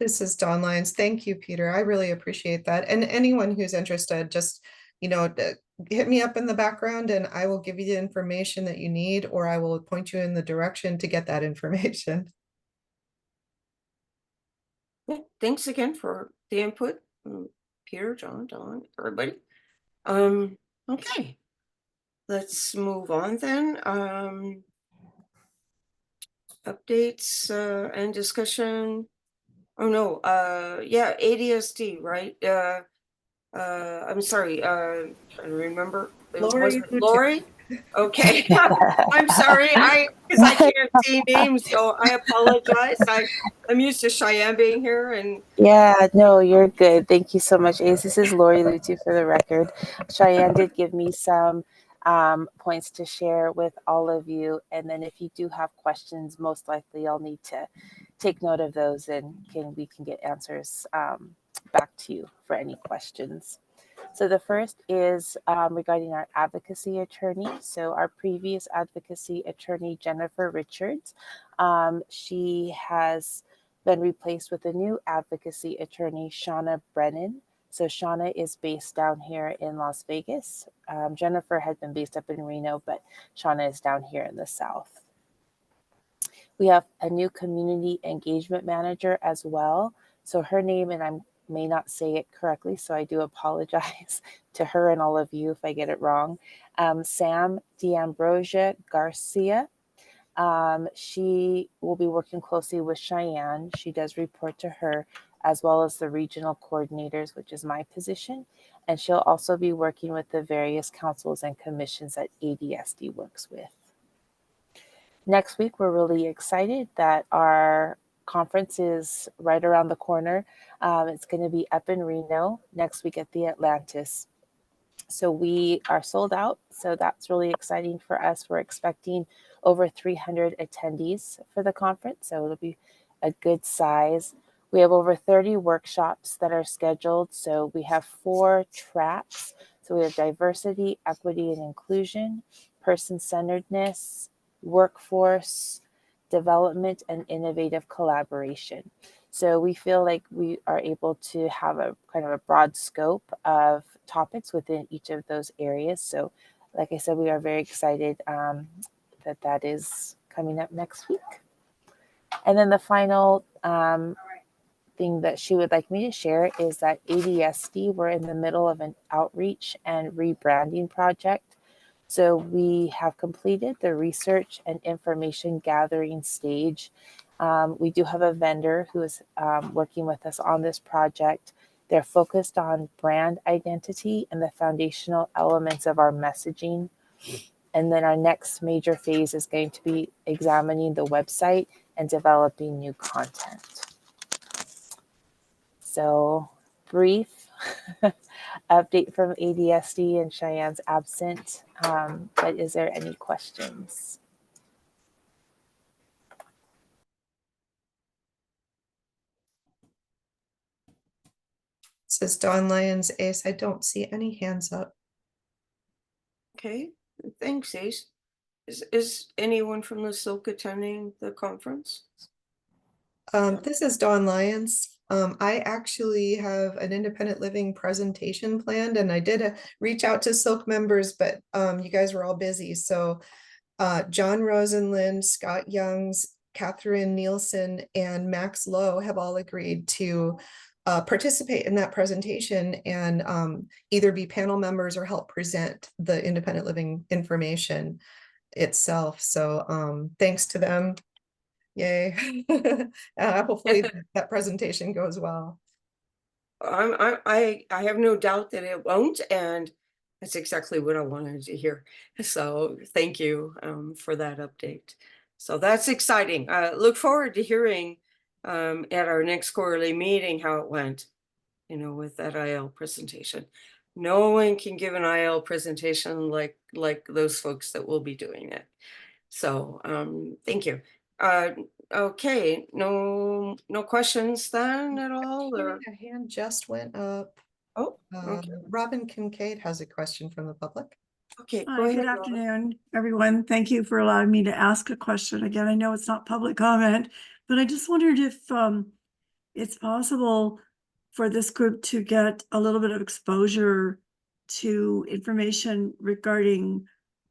This is Dawn Lyons. Thank you, Peter. I really appreciate that. And anyone who's interested, just, hit me up in the background and I will give you the information that you need, or I will point you in the direction to get that information. Thanks again for the input, Peter, John, Dawn, everybody. Okay, let's move on then. Updates and discussion. Oh no, yeah, ADSD, right? I'm sorry, trying to remember. Lori, Lori? Okay, I'm sorry, because I can't see names, so I apologize. I'm used to Cheyenne being here and Yeah, no, you're good. Thank you so much, Ace. This is Lori Lutu for the record. Cheyenne did give me some points to share with all of you. And then if you do have questions, most likely I'll need to take note of those and we can get answers back to you for any questions. So the first is regarding our advocacy attorney. So our previous advocacy attorney, Jennifer Richards, she has been replaced with a new advocacy attorney, Shauna Brennan. So Shauna is based down here in Las Vegas. Jennifer had been based up in Reno, but Shauna is down here in the South. We have a new community engagement manager as well. So her name, and I may not say it correctly, so I do apologize to her and all of you if I get it wrong. Sam D'Ambrosia Garcia. She will be working closely with Cheyenne. She does report to her, as well as the regional coordinators, which is my position. And she'll also be working with the various councils and commissions that ADSD works with. Next week, we're really excited that our conference is right around the corner. It's going to be up in Reno next week at the Atlantis. So we are sold out. So that's really exciting for us. We're expecting over 300 attendees for the conference. So it'll be a good size. We have over 30 workshops that are scheduled. So we have 4 tracks. So we have diversity, equity, and inclusion, person-centeredness, workforce development, and innovative collaboration. So we feel like we are able to have a kind of a broad scope of topics within each of those areas. So like I said, we are very excited that is coming up next week. And then the final thing that she would like me to share is that ADSD, we're in the middle of an outreach and rebranding project. So we have completed the research and information gathering stage. We do have a vendor who is working with us on this project. They're focused on brand identity and the foundational elements of our messaging. And then our next major phase is going to be examining the website and developing new content. So brief update from ADSD, and Cheyenne's absent. But is there any questions? Says Don Lyons, Ace. I don't see any hands up. okay, thanks, Ace. Is anyone from the SILC attending the conference? This is Dawn Lyons. I actually have an independent living presentation planned, and I did reach out to SILC members, but you guys were all busy. So John Rosenlund, Scott Youngs, Catherine Nielsen, and Max Lowe have all agreed to participate in that presentation and either be panel members or help present the independent living information itself. So thanks to them. Yay. Hopefully that presentation goes well. I have no doubt that it won't, and that's exactly what I wanted to hear. So thank you for that update. So that's exciting. Look forward to hearing at our next quarterly meeting how it went, with that IL presentation. No one can give an IL presentation like those folks that will be doing it. So thank you. Okay, no questions then at all? Or A hand just went up. oh, okay. Robin Kincaid has a question from the public. Okay, go Hi, ahead. good Robin. afternoon, everyone. Thank you for allowing me to ask a question. Again, I know it's not public comment, but I just wondered if it's possible for this group to get a little bit of exposure to information regarding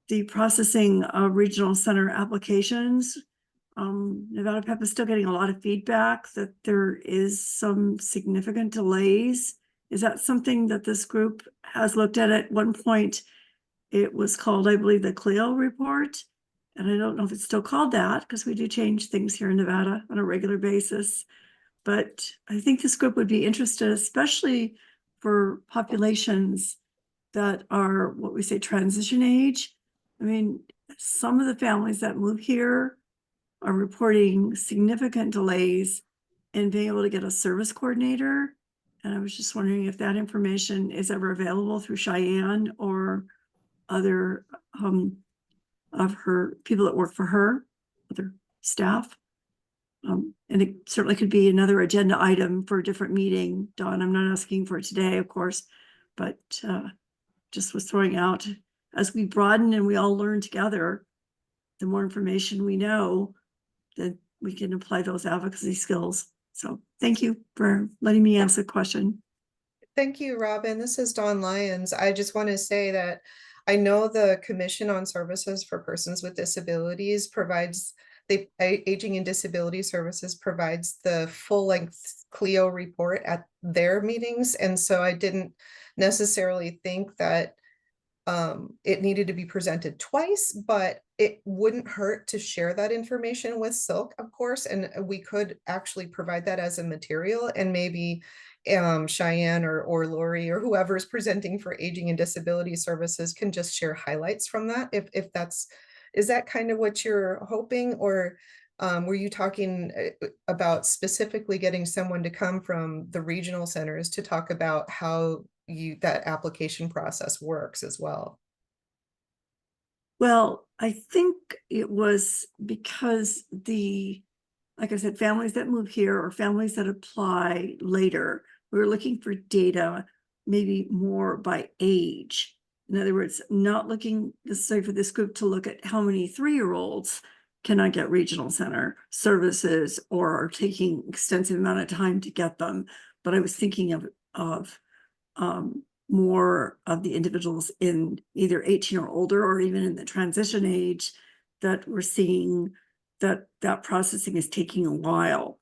the processing of regional center applications. Nevada PEP is still getting a lot of feedback that there is some significant delays. Is that something that this group has looked at one point? It was called, I believe, the Clio report. And I don't know if it's still called that because we do change things here in Nevada on a regular basis. But I think this group would be interested, especially for populations that are what we say transition age, I mean, some of the families that move here are reporting significant delays in being able to get a service coordinator. And I was just wondering if that information is ever available through Cheyenne or other of her people that work for her, other staff. And it certainly could be another agenda item for a different meeting. Dawn, I'm not asking for it today, of course, but just was throwing out as we broaden and we all learn together, the more information we know, that we can apply those advocacy skills. So thank you for letting me ask a question. Thank you, Robin. This is Dawn Lyons. I just want to say that I know the Commission on Services for Persons with Disabilities provides Aging and Disability Services provides the full-length CLEO report at their meetings. And so I didn't necessarily think that it needed to be presented twice, but it wouldn't hurt to share that information with SILC, of course, and we could actually provide that as a material, and maybe Cheyenne or Lori or whoever is presenting for Aging and Disability Services can just share highlights from that, if that's, is that kind of what you're hoping, or were you talking about specifically getting someone to come from the regional centers to talk about how that application process works as well? Well, I think it was because like I said, families that move here or families that apply later, we were looking for data maybe more by age. In other words, not looking necessarily for this group to look at how many 3-year-olds cannot get regional center services or are taking extensive amount of time to get them. But I was thinking of more of the individuals in either 18 or older, or even in the transition age, that we're seeing that processing is taking a while.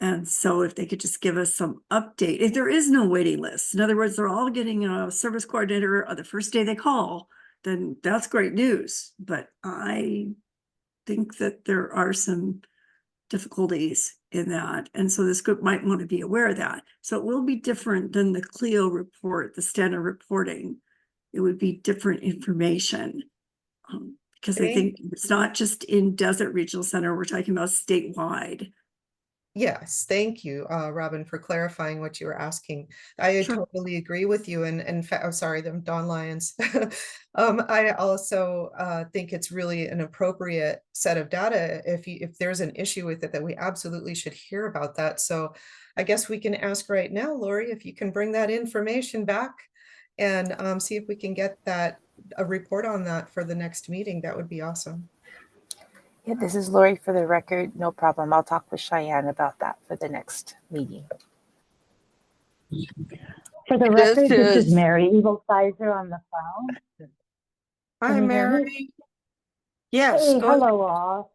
And so if they could just give us some update, if there is no waiting list, in other words, they're all getting a service coordinator on the first day they call, then that's great news. But I think that there are some difficulties in that. And so this group might want to be aware of that. So it will be different than the CLEO report, the standard reporting. It would be different information. Because I think it's not just in Desert Regional Center, we're talking about statewide. Yes, thank you, Robin, for clarifying what you were asking. I totally agree with you. And in fact, I'm sorry, them Dawn Lyons. I also think it's really an appropriate set of data. If there's an issue with it, that we absolutely should hear about that. So I guess we can ask right now, Lori, if you can bring that information back and see if we can get a report on that for the next meeting. That would be awesome. Yeah, this is Lori for the record. No problem. I'll talk with Cheyenne about that for the next meeting. For the record, this is Mary Eagle-Sizer on the phone. Hi, Mary. Yes. Hey, hello all.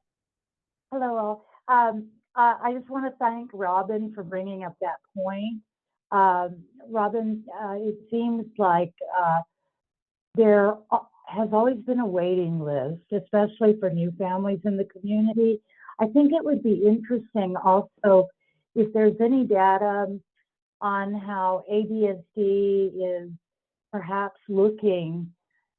Hello all. I just want to thank Robin for bringing up that point. Robin, it seems like there has always been a waiting list, especially for new families in the community. I think it would be interesting also if there's any data on how ADSD is perhaps looking,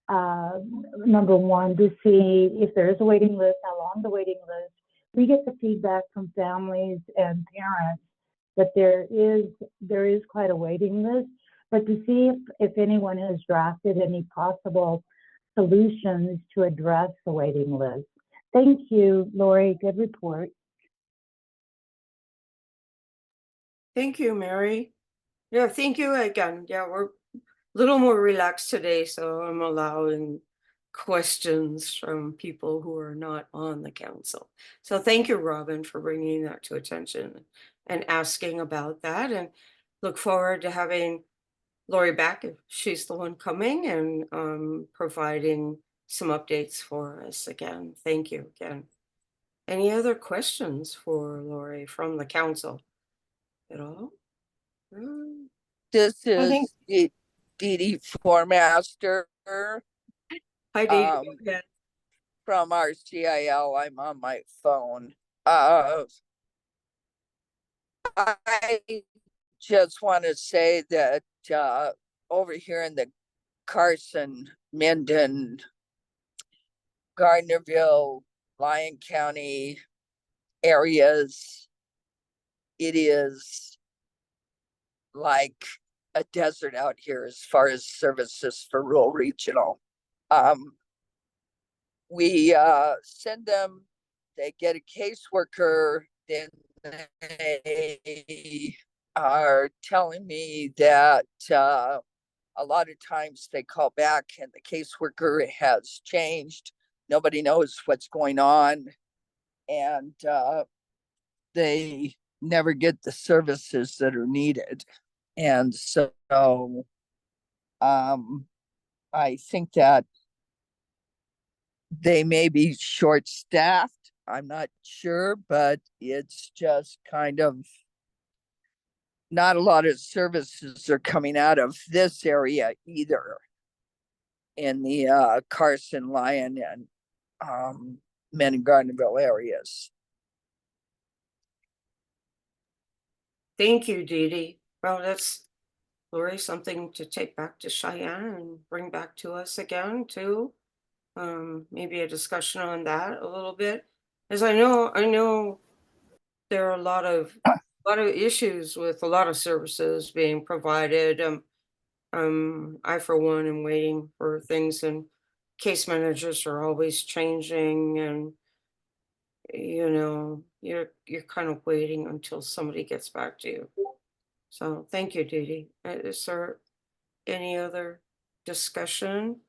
number one, to see if there is a waiting list, how long the waiting list. We get the feedback from families and parents that there is quite a waiting list, but to see if anyone has drafted any possible solutions to address the waiting list. Thank you, Lori. Good report. Thank you, Mary. Yeah, thank you again. Yeah, we're a little more relaxed today, so I'm allowing questions from people who are not on the council. So thank you, Robin, for bringing that to attention and asking about that, and look forward to having Lori back if she's the one coming and providing some updates for us again. Thank you again. Any other questions for Lori from the council at all? This is Dee Dee Formaster. Hi, Dee Dee. From our CIL. I'm on my phone. I just want to say that over here in the Carson Minden Gardnerville, Lyon County areas, it is like a desert out here as far as services for rural regional. We send them, they get a caseworker, then they are telling me that a lot of times they call back and the caseworker has changed. Nobody knows what's going on. And they never get the services that are needed. And so I think that they may be short staffed. I'm not sure, but it's just kind of not a lot of services are coming out of this area either in the Carson, Lyon, and Mendon Gardnerville areas. Thank you, Dee Dee. Well, that's, Lori, something to take back to Cheyenne and bring back to us again too. Maybe a discussion on that a little bit, as I know there are a lot of issues with a lot of services being provided. I for one am waiting for things, and case managers are always changing, and you know, you're kind of waiting until somebody gets back to you. So thank you, Dee Dee. Is there any other discussion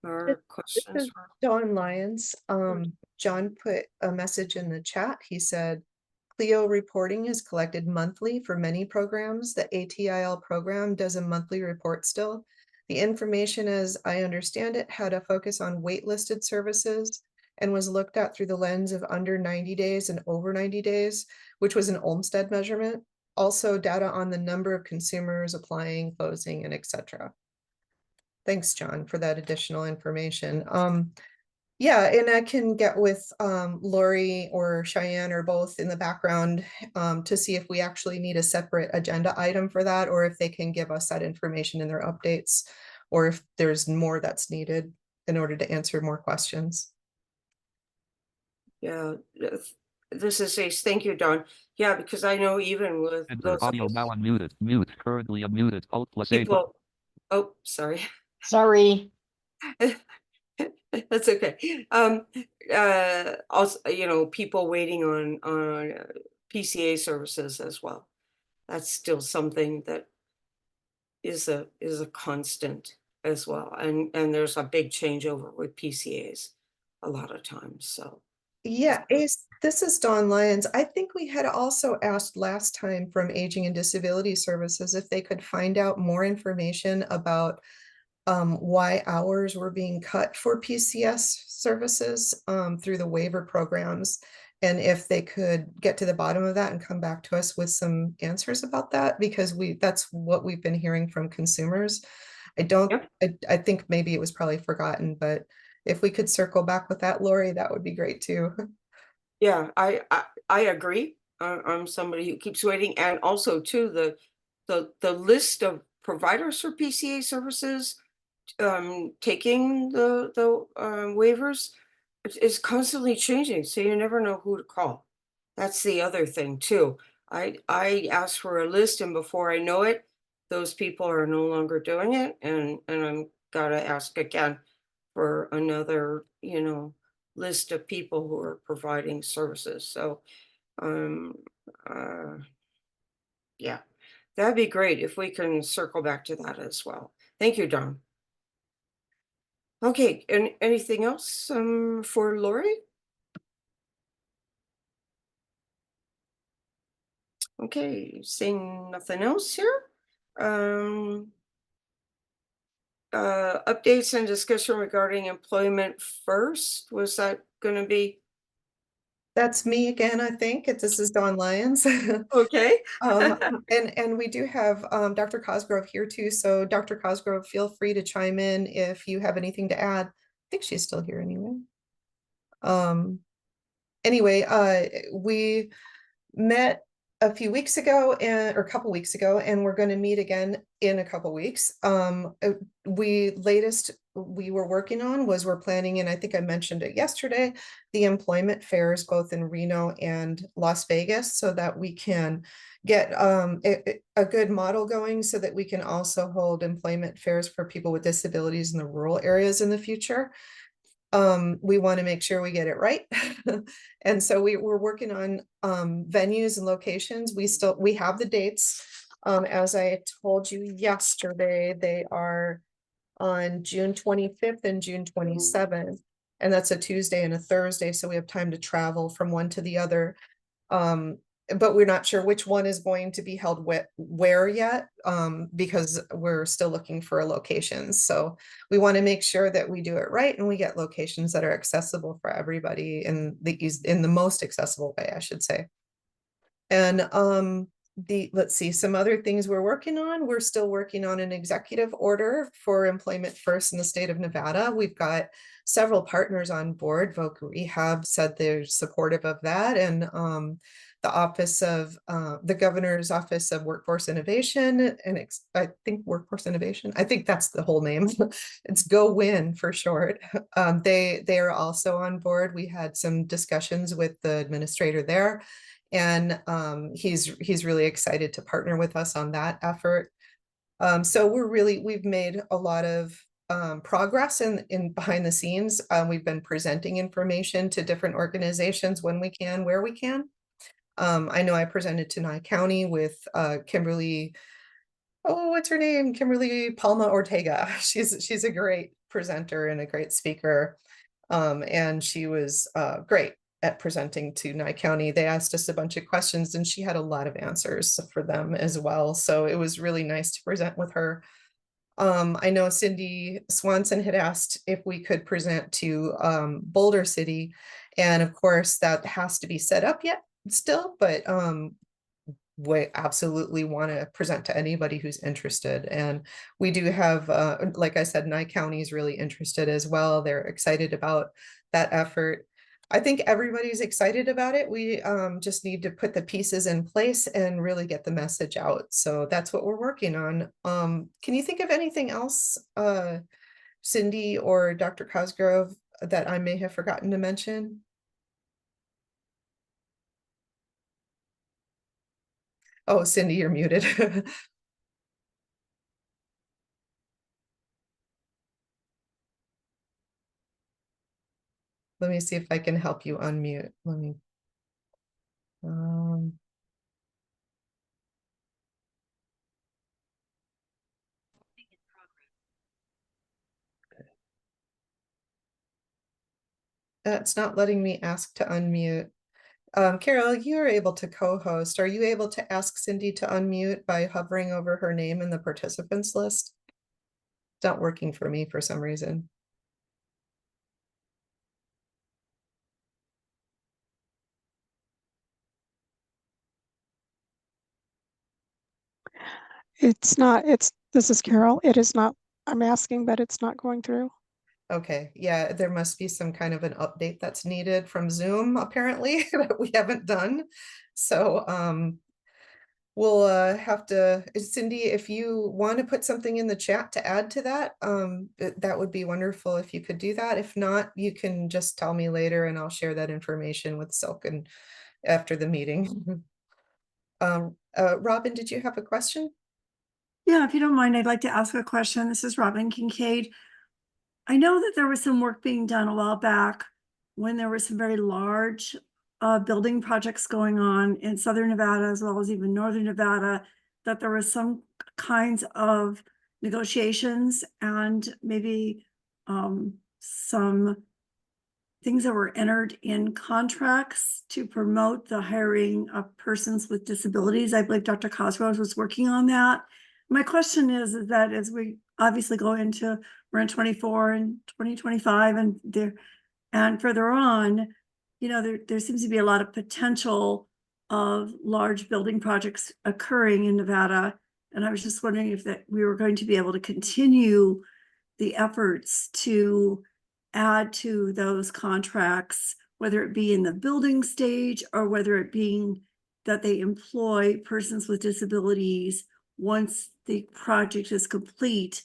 or questions? is Don Lyons. John put a message in the chat. He said, Clio reporting is collected monthly for many programs. The ATIL program does a monthly report still. The information, as I understand it, had a focus on waitlisted services and was looked at through the lens of under 90 days and over 90 days, which was an Olmsted measurement. Also data on the number of consumers applying, closing, and etc. Thanks, John, for that additional information. Yeah, and I can get with Lori or Cheyenne or both in the background to see if we actually need a separate agenda item for that, or if they can give us that information in their updates, or if there's more that's needed in order to answer more questions. Yeah, this is Ace. Thank you, Don. Yeah, because I know even with Enter those audio now unmuted. Mute. Currently unmuted. Alt plus A. people, oh, sorry. Sorry. That's okay. Also, you know, people waiting on PCA services as well. That's still something that is a constant as well, and there's a big changeover with PCAs a lot of times. So yeah, Ace, this is Dawn Lyons. I think we had also asked last time from Aging and Disability Services if they could find out more information about why hours were being cut for PCS services through the waiver programs, and if they could get to the bottom of that and come back to us with some answers about that, because that's what we've been hearing from consumers. I think maybe it was probably forgotten, but if we could circle back with that, Lori, that would be great too. yeah, I agree. I'm somebody who keeps waiting, and also too the list of providers for PCA services taking the waivers is constantly changing, so you never know who to call. That's the other thing too. I ask for a list, and before I know it, those people are no longer doing it, and I'm gotta ask again for another, you know, list of people who are providing services. So yeah, that'd be great if we can circle back to that as well. Thank you, Don. Okay, and anything else for Lori? Okay, seeing nothing else here. Updates and discussion regarding employment first. Was that gonna be? That's me again, I think. This is Dawn Lyons. Okay. And we do have Dr. Cosgrove here too. So Dr. Cosgrove, feel free to chime in if you have anything to add. I think she's still here anyway. Anyway, we met a few weeks ago or a couple weeks ago, and we're going to meet again in a couple weeks. We were working on was we're planning, and I think I mentioned it yesterday, the employment fairs both in Reno and Las Vegas, so that we can get a good model going, so that we can also hold employment fairs for people with disabilities in the rural areas in the future. We want to make sure we get it right. And so we're working on venues and locations. We have the dates. As I told you yesterday, they are on June 25th and June 27th. And that's a Tuesday and a Thursday, so we have time to travel from one to the other. But we're not sure which one is going to be held where yet, because we're still looking for locations. So we want to make sure that we do it right and we get locations that are accessible for everybody in the most accessible way, I should say. And let's see, some other things we're working on. We're still working on an executive order for Employment First in the state of Nevada. We've got several partners on board. Voc Rehab said they're supportive of that, and the office of the governor's office of workforce innovation, and I think workforce innovation, I think that's the whole name. It's Go Win for short. They are also on board. We had some discussions with the administrator there, and he's really excited to partner with us on that effort. So we've made a lot of progress in behind the scenes. We've been presenting information to different organizations when we can, where we can. I know I presented to Nye County with Kimberly, what's her name? Kimberly Palma Ortega. She's a great presenter and a great speaker. And she was great at presenting to Nye County. They asked us a bunch of questions and she had a lot of answers for them as well. So it was really nice to present with her. I know Cindy Swanson had asked if we could present to Boulder City. And of course that has to be set up yet still, but we absolutely want to present to anybody who's interested. And we do have, like I said, Nye County is really interested as well. They're excited about that effort. I think everybody's excited about it. We just need to put the pieces in place and really get the message out. So that's what we're working on. Can you think of anything else, Cindy or Dr. Cosgrove, that I may have forgotten to mention? Oh, Cindy, you're muted. Let me see if I can help you unmute. Let me. It's not letting me ask to unmute. Carol, you're able to co-host. Are you able to ask Cindy to unmute by hovering over her name in the participants list? It's not working for me for some reason. This is Carol. It is not, I'm asking, but it's not going through. Okay, yeah, there must be some kind of an update that's needed from Zoom apparently that we haven't done. So we'll have to, Cindy, if you want to put something in the chat to add to that, that would be wonderful if you could do that. If not, you can just tell me later and I'll share that information with SILC and after the meeting. Robin, did you have a question? Yeah, if you don't mind, I'd like to ask a question. This is Robin Kincaid. I know that there was some work being done a while back when there were some very large building projects going on in Southern Nevada, as well as even Northern Nevada, that there was some kinds of negotiations and maybe some things that were entered in contracts to promote the hiring of persons with disabilities. I believe Dr. Cosgrove was working on that. My question is that as we obviously go into, we're in 24 and 2025 and further on, you know, there seems to be a lot of potential of large building projects occurring in Nevada. And I was just wondering if that we were going to be able to continue the efforts to add to those contracts, whether it be in the building stage or whether it being that they employ persons with disabilities once the project is complete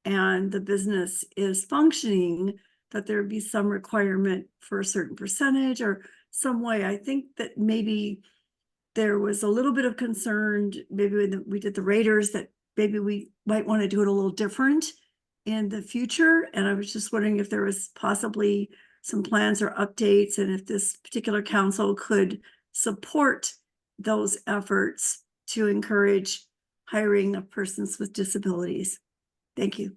and the business is functioning, that there be some requirement for a certain percentage or some way. I think that maybe there was a little bit of concern, maybe when we did the Raiders, that maybe we might want to do it a little different in the future. And I was just wondering if there was possibly some plans or updates, and if this particular council could support those efforts to encourage hiring of persons with disabilities. Thank you.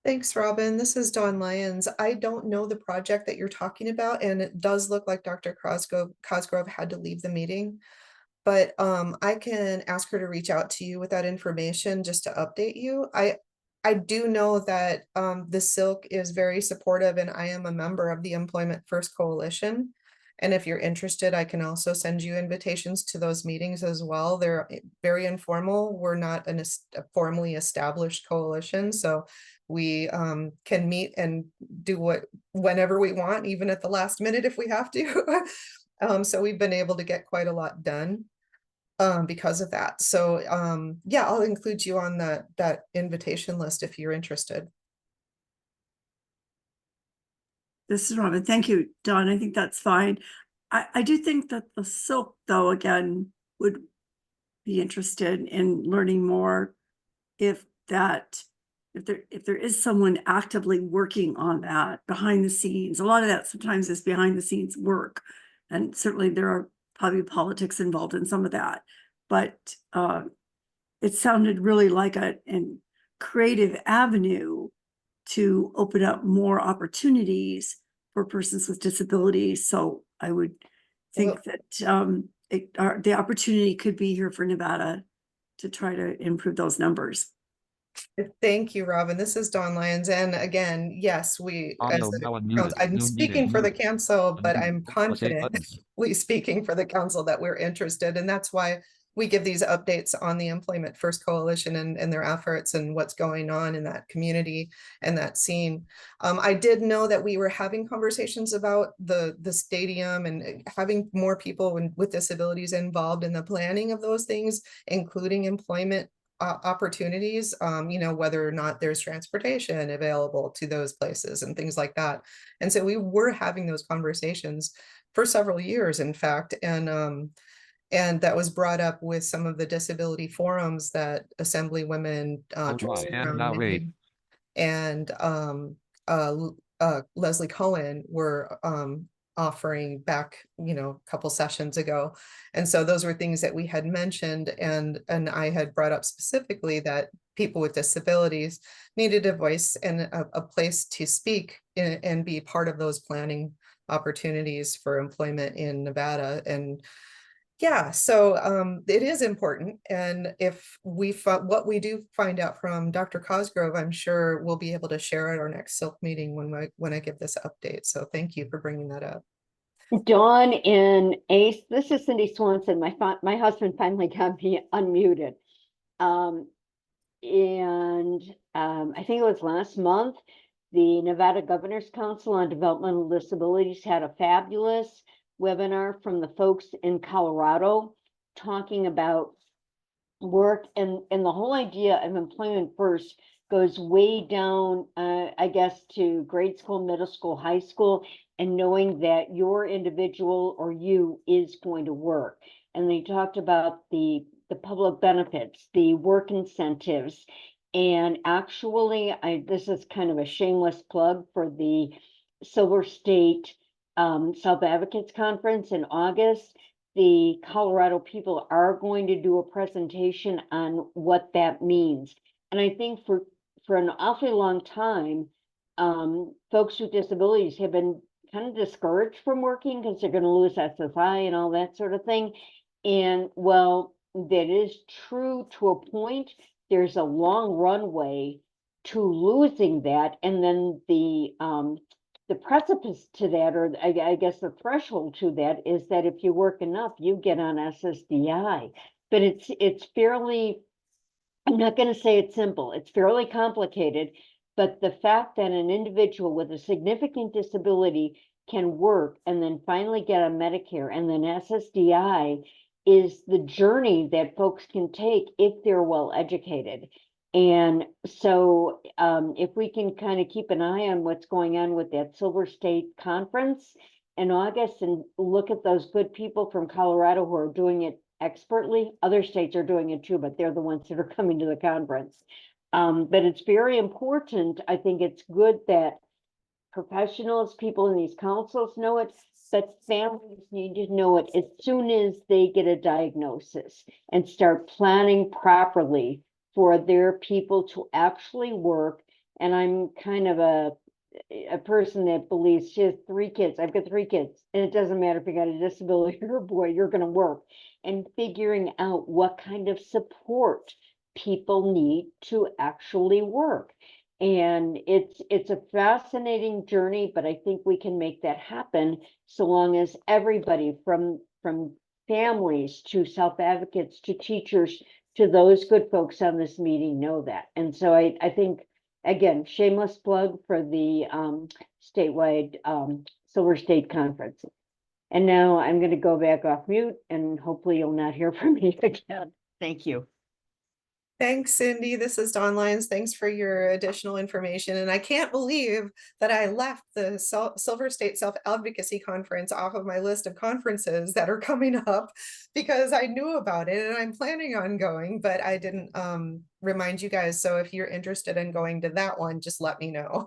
Thanks, Robin. This is Dawn Lyons. I don't know the project that you're talking about, and it does look like Dr. Cosgrove had to leave the meeting. But I can ask her to reach out to you with that information just to update you. I do know that the SILC is very supportive, and I am a member of the Employment First Coalition. And if you're interested, I can also send you invitations to those meetings as well. They're very informal. We're not a formally established coalition, so we can meet and do whenever we want, even at the last minute if we have to. So we've been able to get quite a lot done because of that. So yeah, I'll include you on that invitation list if you're interested. This is Robin. Thank you, Dawn. I think that's fine. I do think that the SILC, though, again, would be interested in learning more if there is someone actively working on that behind the scenes. A lot of that sometimes is behind the scenes work, and certainly there are probably politics involved in some of that. But it sounded really like a creative avenue to open up more opportunities for persons with disabilities. So I would think that the opportunity could be here for Nevada to try to improve those numbers. Thank you, Robin. This is Dawn Lyons. And again, yes, I'm speaking for the council, but I'm confidently speaking for the council that we're interested. And that's why we give these updates on the Employment First Coalition and their efforts and what's going on in that community and that scene. I did know that we were having conversations about the stadium and having more people with disabilities involved in the planning of those things, including employment opportunities, you know, whether or not there's transportation available to those places and things like that. And so we were having those conversations for several years, in fact, and that was brought up with some of the disability forums that Assemblywomen and Leslie Cohen were offering back, you know, a couple sessions ago. And so those were things that we had mentioned, and I had brought up specifically that people with disabilities needed a voice and a place to speak and be part of those planning opportunities for employment in Nevada. And yeah, so it is important. And if what we do find out from Dr. Cosgrove, I'm sure we'll be able to share at our next SILC meeting when I give this update. So thank you for bringing that up. Dawn and Ace, this is Cindy Swanson. My husband finally got me unmuted. I think it was last month, the Nevada Governor's Council on Developmental Disabilities had a fabulous webinar from the folks in Colorado talking about work, and the whole idea of employment first goes way down, I guess, to grade school, middle school, high school, and knowing that your individual or you is going to work. And they talked about the public benefits, the work incentives, and actually, this is kind of a shameless plug for the Silver State Self Advocates Conference in August. The Colorado people are going to do a presentation on what that means. And I think for an awfully long time, folks with disabilities have been kind of discouraged from working because they're going to lose SSI and all that sort of thing. And well, that is true to a point. There's a long runway to losing that. And then the precipice to that, or I guess the threshold to that, is that if you work enough, you get on SSDI. But it's fairly, I'm not going to say it's simple, it's fairly complicated. But the fact that an individual with a significant disability can work and then finally get on Medicare and then SSDI is the journey that folks can take if they're well educated. And so if we can kind of keep an eye on what's going on with that Silver State Conference in August and look at those good people from Colorado who are doing it expertly. Other states are doing it too, but they're the ones that are coming to the conference. But it's very important. I think it's good that professionals, people in these councils know it, but families need to know it as soon as they get a diagnosis and start planning properly for their people to actually work. And I'm kind of a person that believes she has 3 kids. I've got 3 kids, and it doesn't matter if you got a disability or a boy, you're going to work. And figuring out what kind of support people need to actually work. And it's a fascinating journey, but I think we can make that happen so long as everybody from families to self-advocates to teachers to those good folks on this meeting know that. And so I think, again, shameless plug for the statewide Silver State Conference. And now I'm going to go back off mute and hopefully you'll not hear from me again. Thank you. Thanks, Cindy. This is Dawn Lyons. Thanks for your additional information. And I can't believe that I left the Silver State Self-Advocacy Conference off of my list of conferences that are coming up because I knew about it and I'm planning on going, but I didn't remind you guys. So if you're interested in going to that one, just let me know.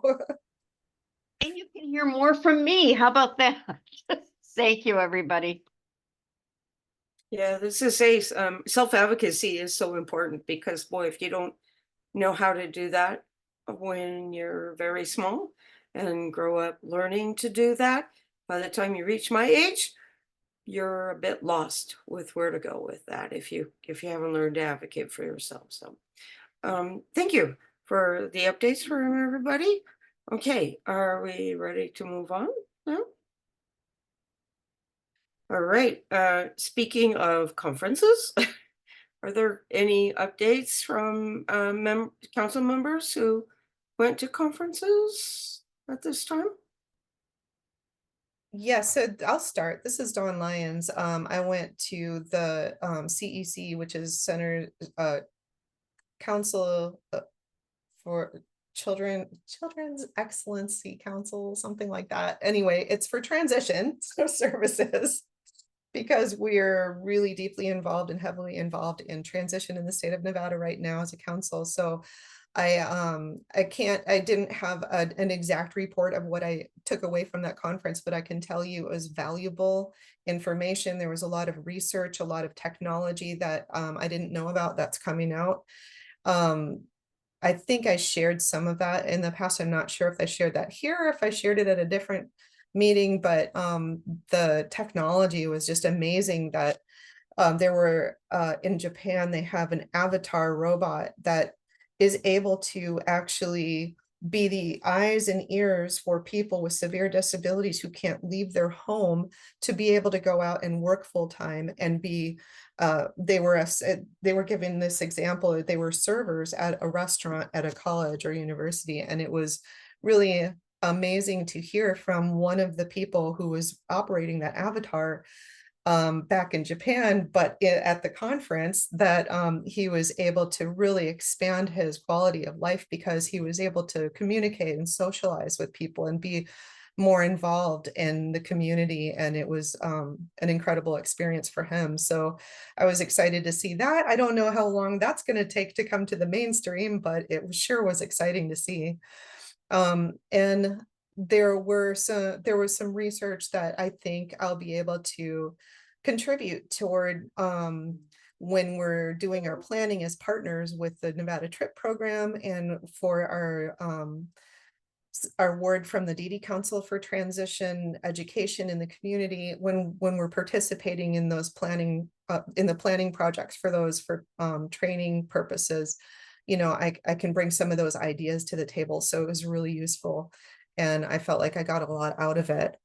And you can hear more from me. How about that? Thank you, everybody. Yeah, this is a self-advocacy is so important because boy, if you don't know how to do that when you're very small and grow up learning to do that, by the time you reach my age, you're a bit lost with where to go with that if you haven't learned to advocate for yourself. So thank you for the updates from everybody. Okay, are we ready to move on now? All right, speaking of conferences, are there any updates from council members who went to conferences at this time? Yes, so I'll start. This is Dawn Lyons. I went to the CEC, which is Center Council for Children's Excellency Council, something like that. Anyway, it's for transition services because we're really deeply involved and heavily involved in transition in the state of Nevada right now as a council. So I didn't have an exact report of what I took away from that conference, but I can tell you it was valuable information. There was a lot of research, a lot of technology that I didn't know about that's coming out. I think I shared some of that in the past. I'm not sure if I shared that here or if I shared it at a different meeting, but the technology was just amazing that there were in Japan, they have an avatar robot that is able to actually be the eyes and ears for people with severe disabilities who can't leave their home to be able to go out and work full time and be they were given this example. They were servers at a restaurant at a college or university, and it was really amazing to hear from one of the people who was operating that avatar back in Japan, but at the conference that he was able to really expand his quality of life because he was able to communicate and socialize with people and be more involved in the community. And it was an incredible experience for him. So I was excited to see that. I don't know how long that's going to take to come to the mainstream, but it sure was exciting to see. And there was some research that I think I'll be able to contribute toward when we're doing our planning as partners with the Nevada Trip program and for our word from the DD Council for Transition Education in the community when we're participating in those planning in the planning projects for those for training purposes. You know, I can bring some of those ideas to the table. So it was really useful. And I felt like I got a lot out of it.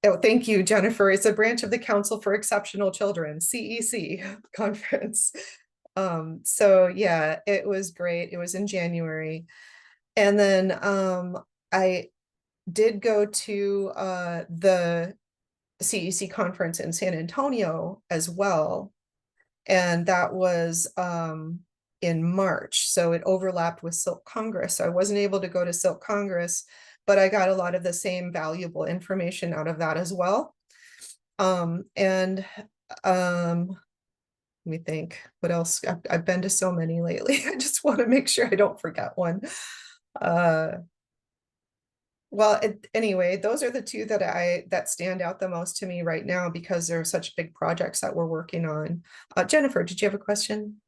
Oh, thank you, Jennifer. It's a branch of the Council for Exceptional Children, CEC conference. So yeah, it was great. It was in January. And then I did go to the CEC conference in San Antonio as well. And that was in March. So it overlapped with SILC Congress. So I wasn't able to go to SILC Congress, but I got a lot of the same valuable information out of that as well. Let me think what else. I've been to so many lately. I just want to make sure I don't forget one. Well, anyway, those are the two that stand out the most to me right now because they're such big projects that we're working on. Jennifer, did you have a question?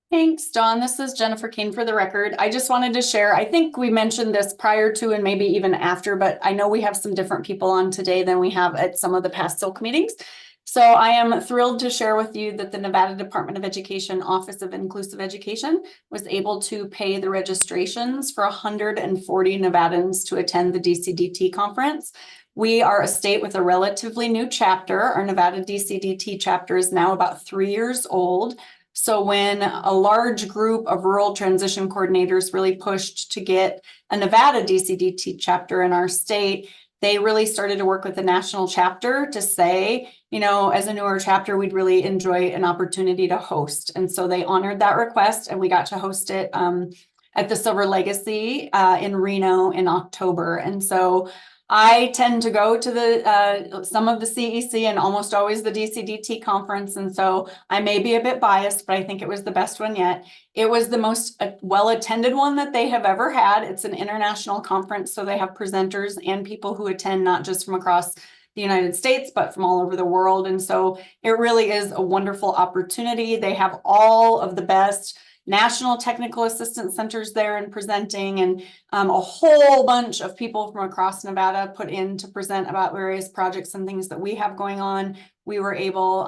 Thanks, Dawn. This is Jennifer Kane for the record. I just wanted to share, I think we mentioned this prior to and maybe even after, but I know we have some different people on today than we have at some of the past SILC meetings. So I am thrilled to share with you that the Nevada Department of Education Office of Inclusive Education was able to pay the registrations for 140 Nevadans to attend the DCDT conference. We are a state with a relatively new chapter. Our Nevada DCDT chapter is now about 3 years old. So when a large group of rural transition coordinators really pushed to get a Nevada DCDT chapter in our state, they really started to work with the national chapter to say, you know, as a newer chapter, we'd really enjoy an opportunity to host. And so they honored that request and we got to host it at the Silver Legacy in Reno in October. And so I tend to go to the some of the CEC and almost always the DCDT conference. And so I may be a bit biased, but I think it was the best one yet. It was the most well-attended one that they have ever had. It's an international conference, so they have presenters and people who attend not just from across the United States, but from all over the world. And so it really is a wonderful opportunity. They have all of the best national technical assistance centers there and presenting, and a whole bunch of people from across Nevada put in to present about various projects and things that we have going on. We were able,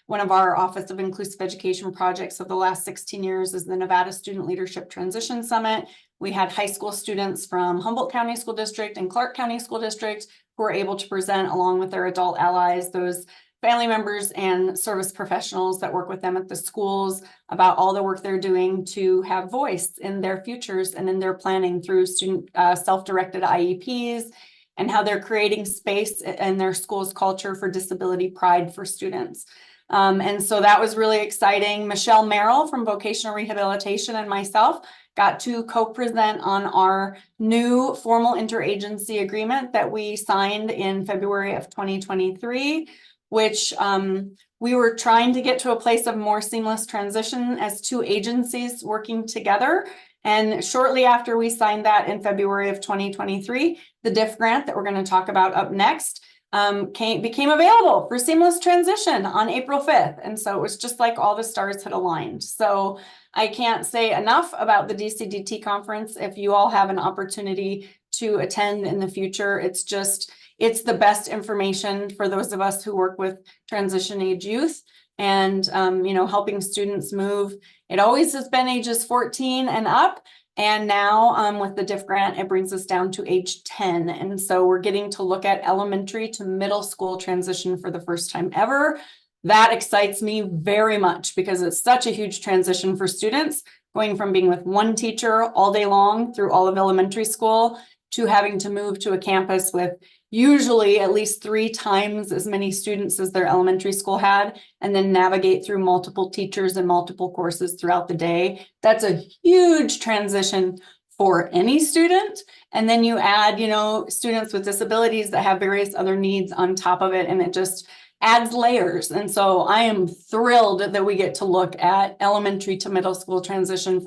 one of our Office of Inclusive Education projects of the last 16 years is the Nevada Student Leadership Transition Summit. We had high school students from Humboldt County School District and Clark County School District who were able to present along with their adult allies, those family members and service professionals that work with them at the schools, about all the work they're doing to have voice in their futures and in their planning through student self-directed IEPs, and how they're creating space in their school's culture for disability pride for students. And so that was really exciting. Michelle Merrill from Vocational Rehabilitation and myself got to co-present on our new formal interagency agreement that we signed in February of 2023. Which we were trying to get to a place of more seamless transition as two agencies working together. And shortly after we signed that in February of 2023, the DIF grant that we're going to talk about up next became available for seamless transition on April 5th. And so it was just like all the stars had aligned. So I can't say enough about the DCDT conference. If you all have an opportunity to attend in the future, it's the best information for those of us who work with transition age youth and, you know, helping students move. It always has been ages 14 and up. And now with the DIF grant, it brings us down to age 10. And so we're getting to look at elementary to middle school transition for the first time ever. That excites me very much because it's such a huge transition for students, going from being with one teacher all day long through all of elementary school to having to move to a campus with usually at least 3 times as many students as their elementary school had, and then navigate through multiple teachers and multiple courses throughout the day. That's a huge transition for any student. And then you add, you know, students with disabilities that have various other needs on top of it, and it just adds layers. And so I am thrilled that we get to look at elementary to middle school transition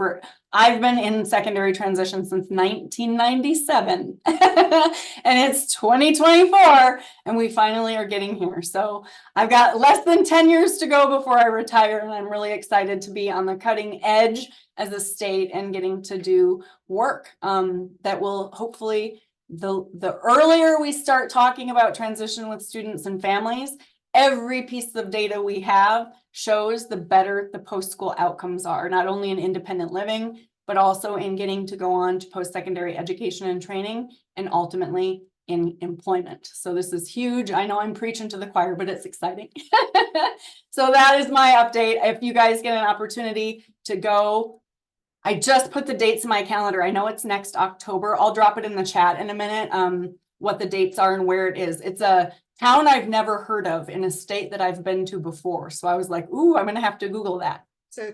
I've been in secondary transition since 1997 and it's 2024 and we finally are getting here. So I've got less than 10 years to go before I retire, and I'm really excited to be on the cutting edge as a state and getting to do work that will hopefully, the earlier we start talking about transition with students and families, every piece of data we have shows the better the post-school outcomes are, not only in independent living, but also in getting to go on to post-secondary education and training, and ultimately in employment. So this is huge. I know I'm preaching to the choir, but it's exciting. So that is my update. If you guys get an opportunity to go, I just put the dates in my calendar. I know it's next October. I'll drop it in the chat in a minute. what the dates are and where it is. It's a town I've never heard of in a state that I've been to before. So I was like, ooh, I'm gonna have to Google that. So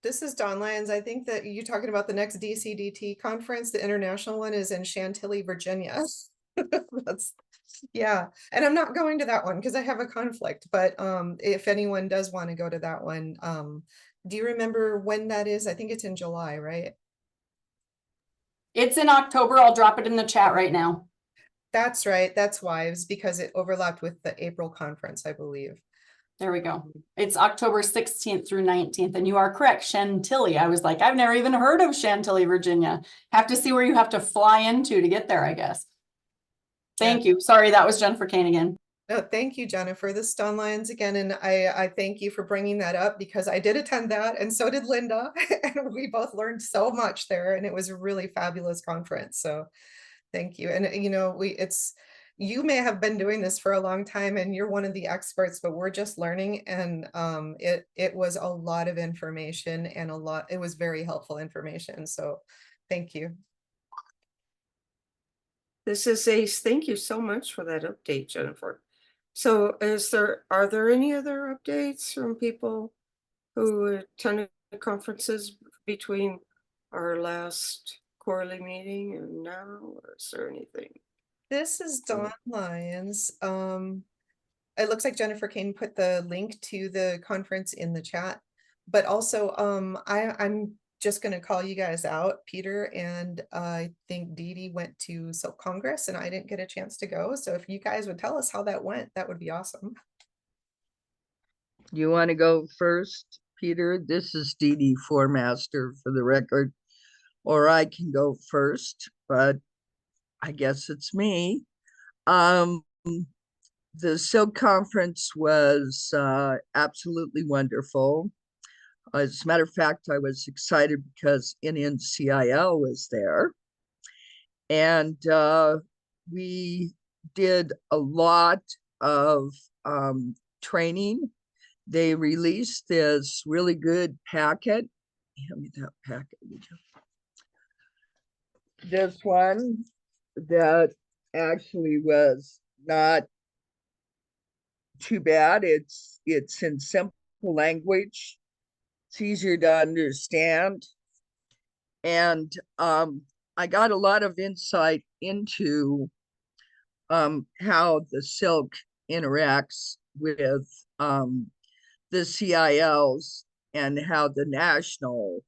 this is Don Lyons. I think that you're talking about the next DCDT conference. The international one is in Chantilly, Virginia. Yeah. And I'm not going to that one because I have a conflict, but if anyone does want to go to that one, do you remember when that is? I think it's in July, right? It's in October. I'll drop it in the chat right now. That's right. That's why. It was because it overlapped with the April conference, I believe. There we go. It's October 16th through 19th. And you are correct, Chantilly. I was like, I've never even heard of Chantilly, Virginia. Have to see where you have to fly into to get there, I guess. Thank you. Sorry, that was Jennifer Kane again. No, thank you, Jennifer. This is Don Lyons again. And I thank you for bringing that up because I did attend that and so did Linda. And we both learned so much there and it was a really fabulous conference. So thank you. And you know, you may have been doing this for a long time and you're one of the experts, but we're just learning. And it was a lot of information and it was very helpful information. So thank you. This is Ace. Thank you so much for that update, Jennifer. So are there any other updates from people who attended conferences between our last quarterly meeting and now, or is there anything? This is Don Lyons. It looks like Jennifer Kane put the link to the conference in the chat, but also I'm just going to call you guys out, Peter, and I think Dee Dee went to SILC Congress and I didn't get a chance to go. So if you guys would tell us how that went, that would be awesome. You want to go first, Peter? This is Dee Dee Formaster for the record, or I can go first, but I guess it's me. The SILC conference was absolutely wonderful. As a matter of fact, I was excited because NNCIL was there. And we did a lot of training. They released this really good packet. Hand me that packet. This one that actually was not too bad. It's in simple language. It's easier to understand. And I got a lot of insight into how the SILC interacts with the CILs and how the national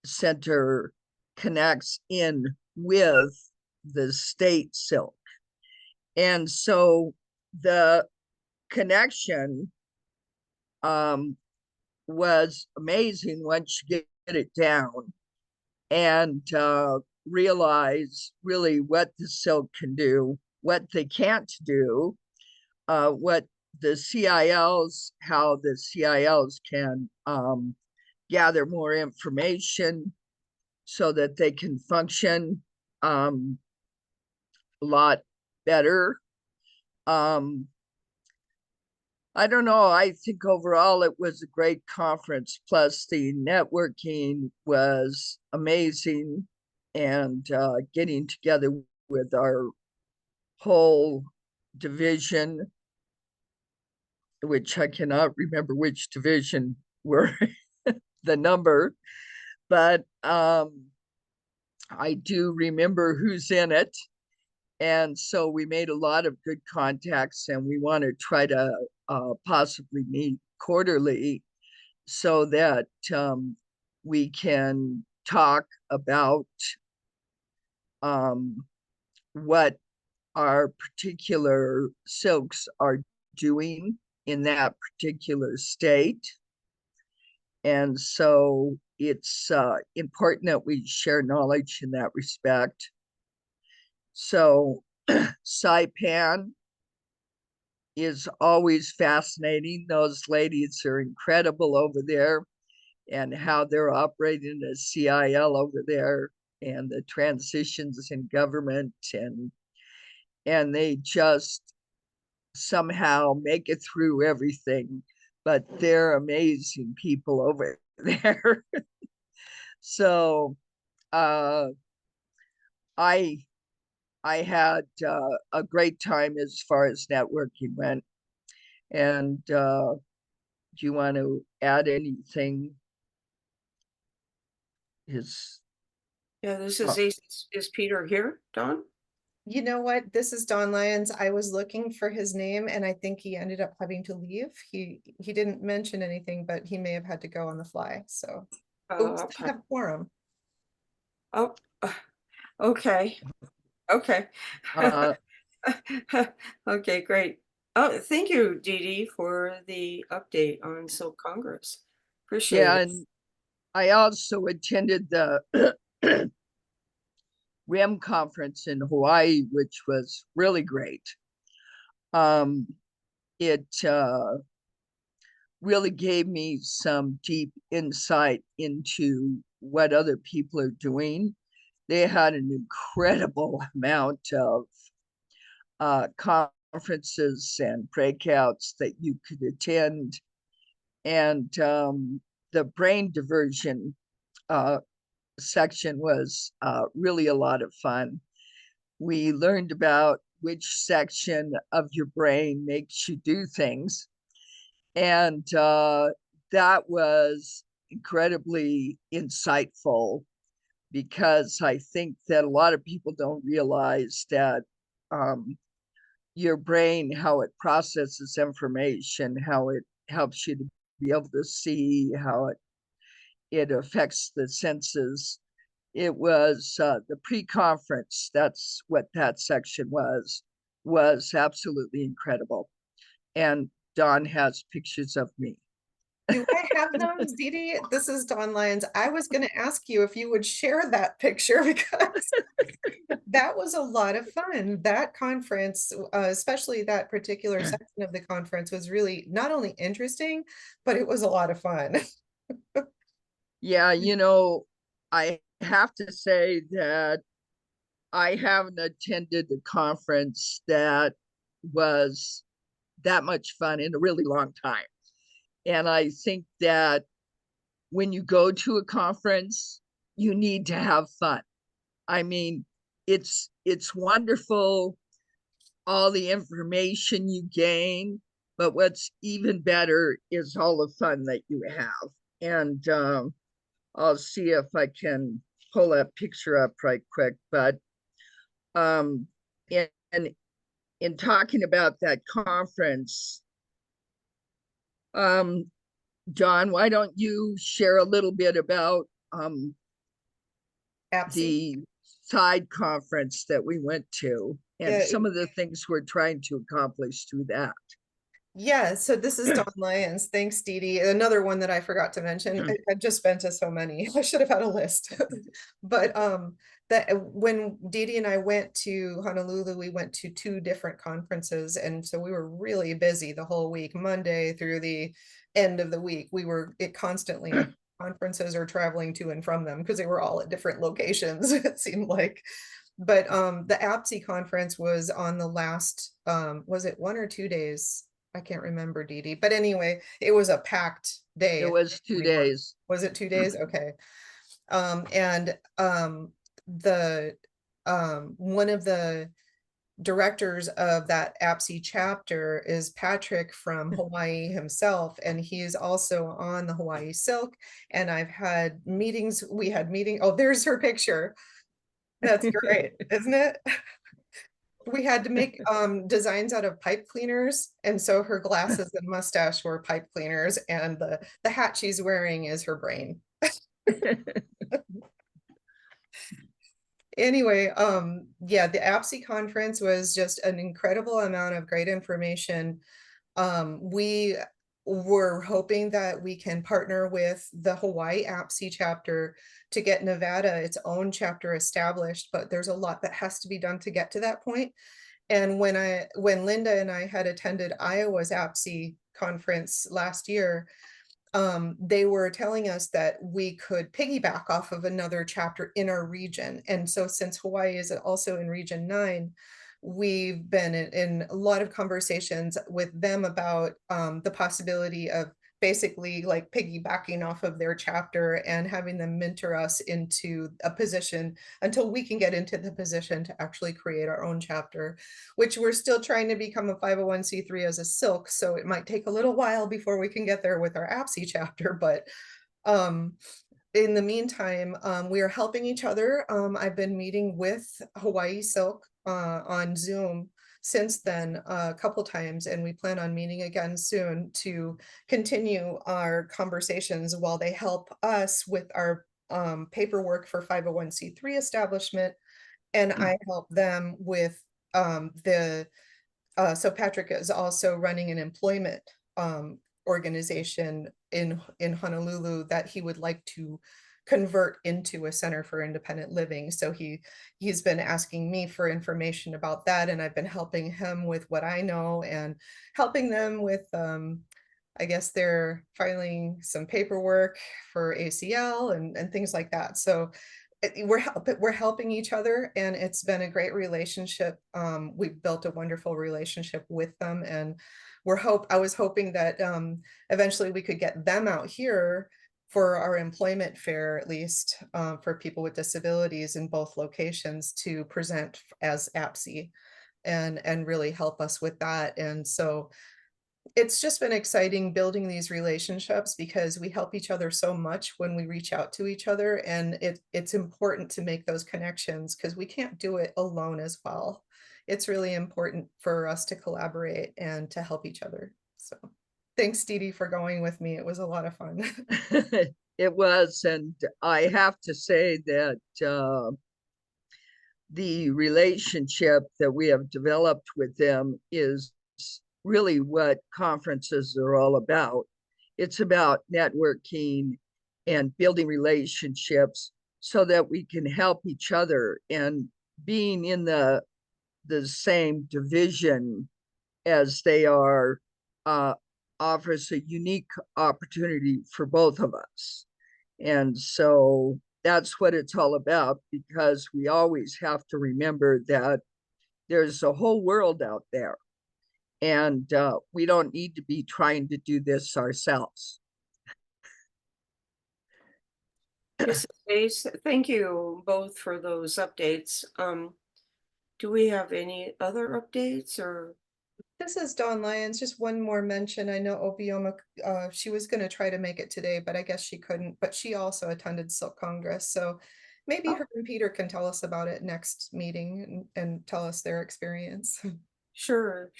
center connects in with the state SILC. And so the connection was amazing once you get it down and realize really what the SILC can do, what they can't do, what the CILs, how the CILs can gather more information so that they can function a lot better. I don't know. I think overall it was a great conference. Plus the networking was amazing, and getting together with our whole division, which I cannot remember which division were the number, but I do remember who's in it. And so we made a lot of good contacts, and we want to try to possibly meet quarterly so that we can talk about what our particular SILCs are doing in that particular state. And so it's important that we share knowledge in that respect. So Saipan is always fascinating. Those ladies are incredible over there, and how they're operating as CIL over there, and the transitions in government, and they just somehow make it through everything. But they're amazing people over there. So I I had a great time as far as networking went. And do you want to add anything? Yeah, this is Peter here, Don? You know what? This is Don Lyons. I was looking for his name and I think he ended up having to leave. He didn't mention anything, but he may have had to go on the fly. So oops, Okay. I have quorum. Oh, okay. Okay. Okay, great. Oh, thank you, Dee Dee, for the update on SILC Congress. Appreciate yeah, it. and I also attended the REM conference in Hawaii, which was really great. It really gave me some deep insight into what other people are doing. They had an incredible amount of conferences and breakouts that you could attend. And the brain diversion section was really a lot of fun. We learned about which section of your brain makes you do things. And that was incredibly insightful because I think that a lot of people don't realize that your brain, how it processes information, how it helps you to be able to see, how it affects the senses. It was the pre-conference, that's what that section was absolutely incredible. And Don has pictures of me. Do I have those, Dee Dee? This is Don Lyons. I was going to ask you if you would share that picture because that was a lot of fun. That conference, especially that particular section of the conference, was really not only interesting, but it was a lot of fun. Yeah, I have to say that I haven't attended a conference that was that much fun in a really long time. And I think that when you go to a conference, you need to have fun. I mean, it's wonderful, all the information you gain, but what's even better is all the fun that you have. And I'll see if I can pull that picture up right quick. But in talking about that conference, John, why don't you share a little bit about the side conference that we went to and some of the things we're trying to accomplish through that? Yeah, so this is Don Lyons. Thanks, Dee Dee. Another one that I forgot to mention. I've just been to so many. I should have had a list. But that when Dee Dee and I went to Honolulu, we went to 2 different conferences. And so we were really busy the whole week, Monday through the end of the week. We were constantly at conferences or traveling to and from them because they were all at different locations, it seemed like. But the APSI conference was on the last, was it 1 or 2 days? I can't remember, Dee Dee, but anyway, it was a packed day. It was 2 days. Was it 2 days? Okay. And one of the directors of that APSI chapter is Patrick from Hawaii himself, and he is also on the Hawaii SILC. And I've had meetings, oh, there's her picture. That's great, isn't it? We had to make designs out of pipe cleaners, and so her glasses and mustache were pipe cleaners, and the hat she's wearing is her brain. Anyway, yeah, the APSI conference was just an incredible amount of great information. We were hoping that we can partner with the Hawaii APSI chapter to get Nevada its own chapter established, but there's a lot that has to be done to get to that point. And when Linda and I had attended Iowa's APSI conference last year, they were telling us that we could piggyback off of another chapter in our region. And so since Hawaii is also in Region 9, we've been in a lot of conversations with them about the possibility of basically like piggybacking off of their chapter and having them mentor us into a position until we can get into the position to actually create our own chapter, which we're still trying to become a 501c3 as a SILC. So it might take a little while before we can get there with our APSI chapter, but in the meantime, we are helping each other. I've been meeting with Hawaii SILC on Zoom since then a couple times, and we plan on meeting again soon to continue our conversations while they help us with our paperwork for 501c3 establishment, and I help them with so Patrick is also running an employment organization in Honolulu that he would like to convert into a center for independent living. So he's been asking me for information about that, and I've been helping him with what I know and helping them with I guess they're filing some paperwork for ACL and things like that. So we're helping each other, and it's been a great relationship. We've built a wonderful relationship with them, and I was hoping that eventually we could get them out here for our employment fair, at least for people with disabilities in both locations, to present as APSI and really help us with that. And so it's just been exciting building these relationships because we help each other so much when we reach out to each other, and it's important to make those connections because we can't do it alone as well. It's really important for us to collaborate and to help each other. So thanks, Dee Dee, for going with me. It was a lot of fun. It was, and I have to say that the relationship that we have developed with them is really what conferences are all about. It's about networking and building relationships so that we can help each other, and being in the same division as they are offers a unique opportunity for both of us. And so that's what it's all about, because we always have to remember that there's a whole world out there, and we don't need to be trying to do this ourselves. Mrs. Hayes, thank you both for those updates. Do we have any other updates or? This is Dawn Lyons. Just one more mention. I know Obioma, she was going to try to make it today, but I guess she couldn't. But she also attended SILC Congress. So maybe her and Peter can tell us about it next meeting and tell us their experience. Sure.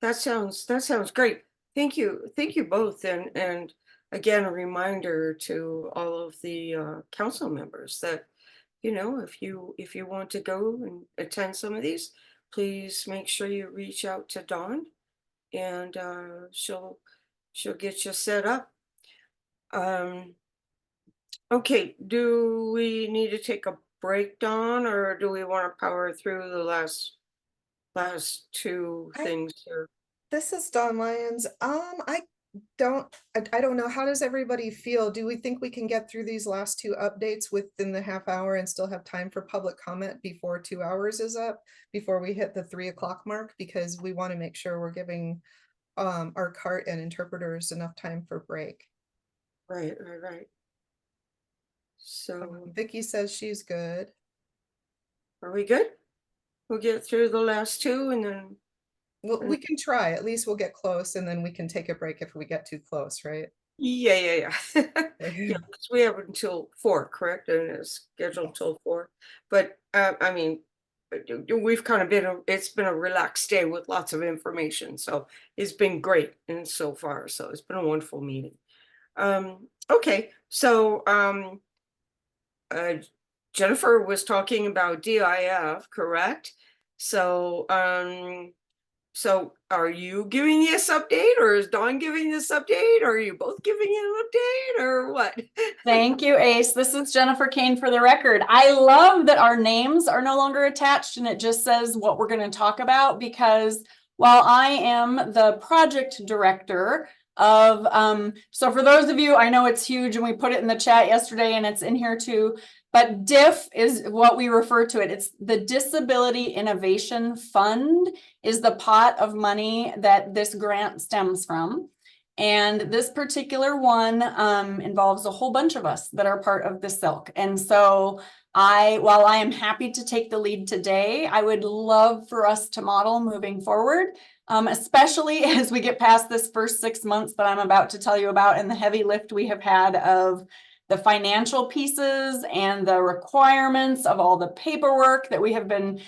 That sounds great. Thank you both. And again, a reminder to all of the council members that, you know, if you want to go and attend some of these, please make sure you reach out to Dawn, and she'll get you set up. Okay, do we need to take a break, Dawn, or do we want to power through the last two things here? This is Dawn Lyons. I don't know. How does everybody feel? Do we think we can get through these last two updates within the half hour and still have time for public comment before 2 hours is up, before we hit the 3 o'clock mark? Because we want to make sure we're giving our CART and interpreters enough time for break. Right. So Vicky says she's good. Are we good? We'll get through the last two, and then we can try. At least we'll get close, and then we can take a break if we get too close, right? Yeah. Yeah, because we have until 4, correct? And it's scheduled till 4. But I mean, we've kind of it's been a relaxed day with lots of information, so it's been great and so far. So it's been a wonderful meeting. Okay, so Jennifer was talking about DIF, correct? So so are you giving this update, or is Dawn giving this update, or are you both giving an update, or what? Thank you, Ace. This is Jennifer Kane for the record. I love that our names are no longer attached and it just says what we're going to talk about, because while I am the project director of, so for those of you, I know it's huge and we put it in the chat yesterday and it's in here too, but DIF is what we refer to it. It's the Disability Innovation Fund is the pot of money that this grant stems from. And this particular one involves a whole bunch of us that are part of the SILC. And so while I am happy to take the lead today, I would love for us to model moving forward, especially as we get past this first 6 months that I'm about to tell you about and the heavy lift we have had of the financial pieces and the requirements of all the paperwork that we have been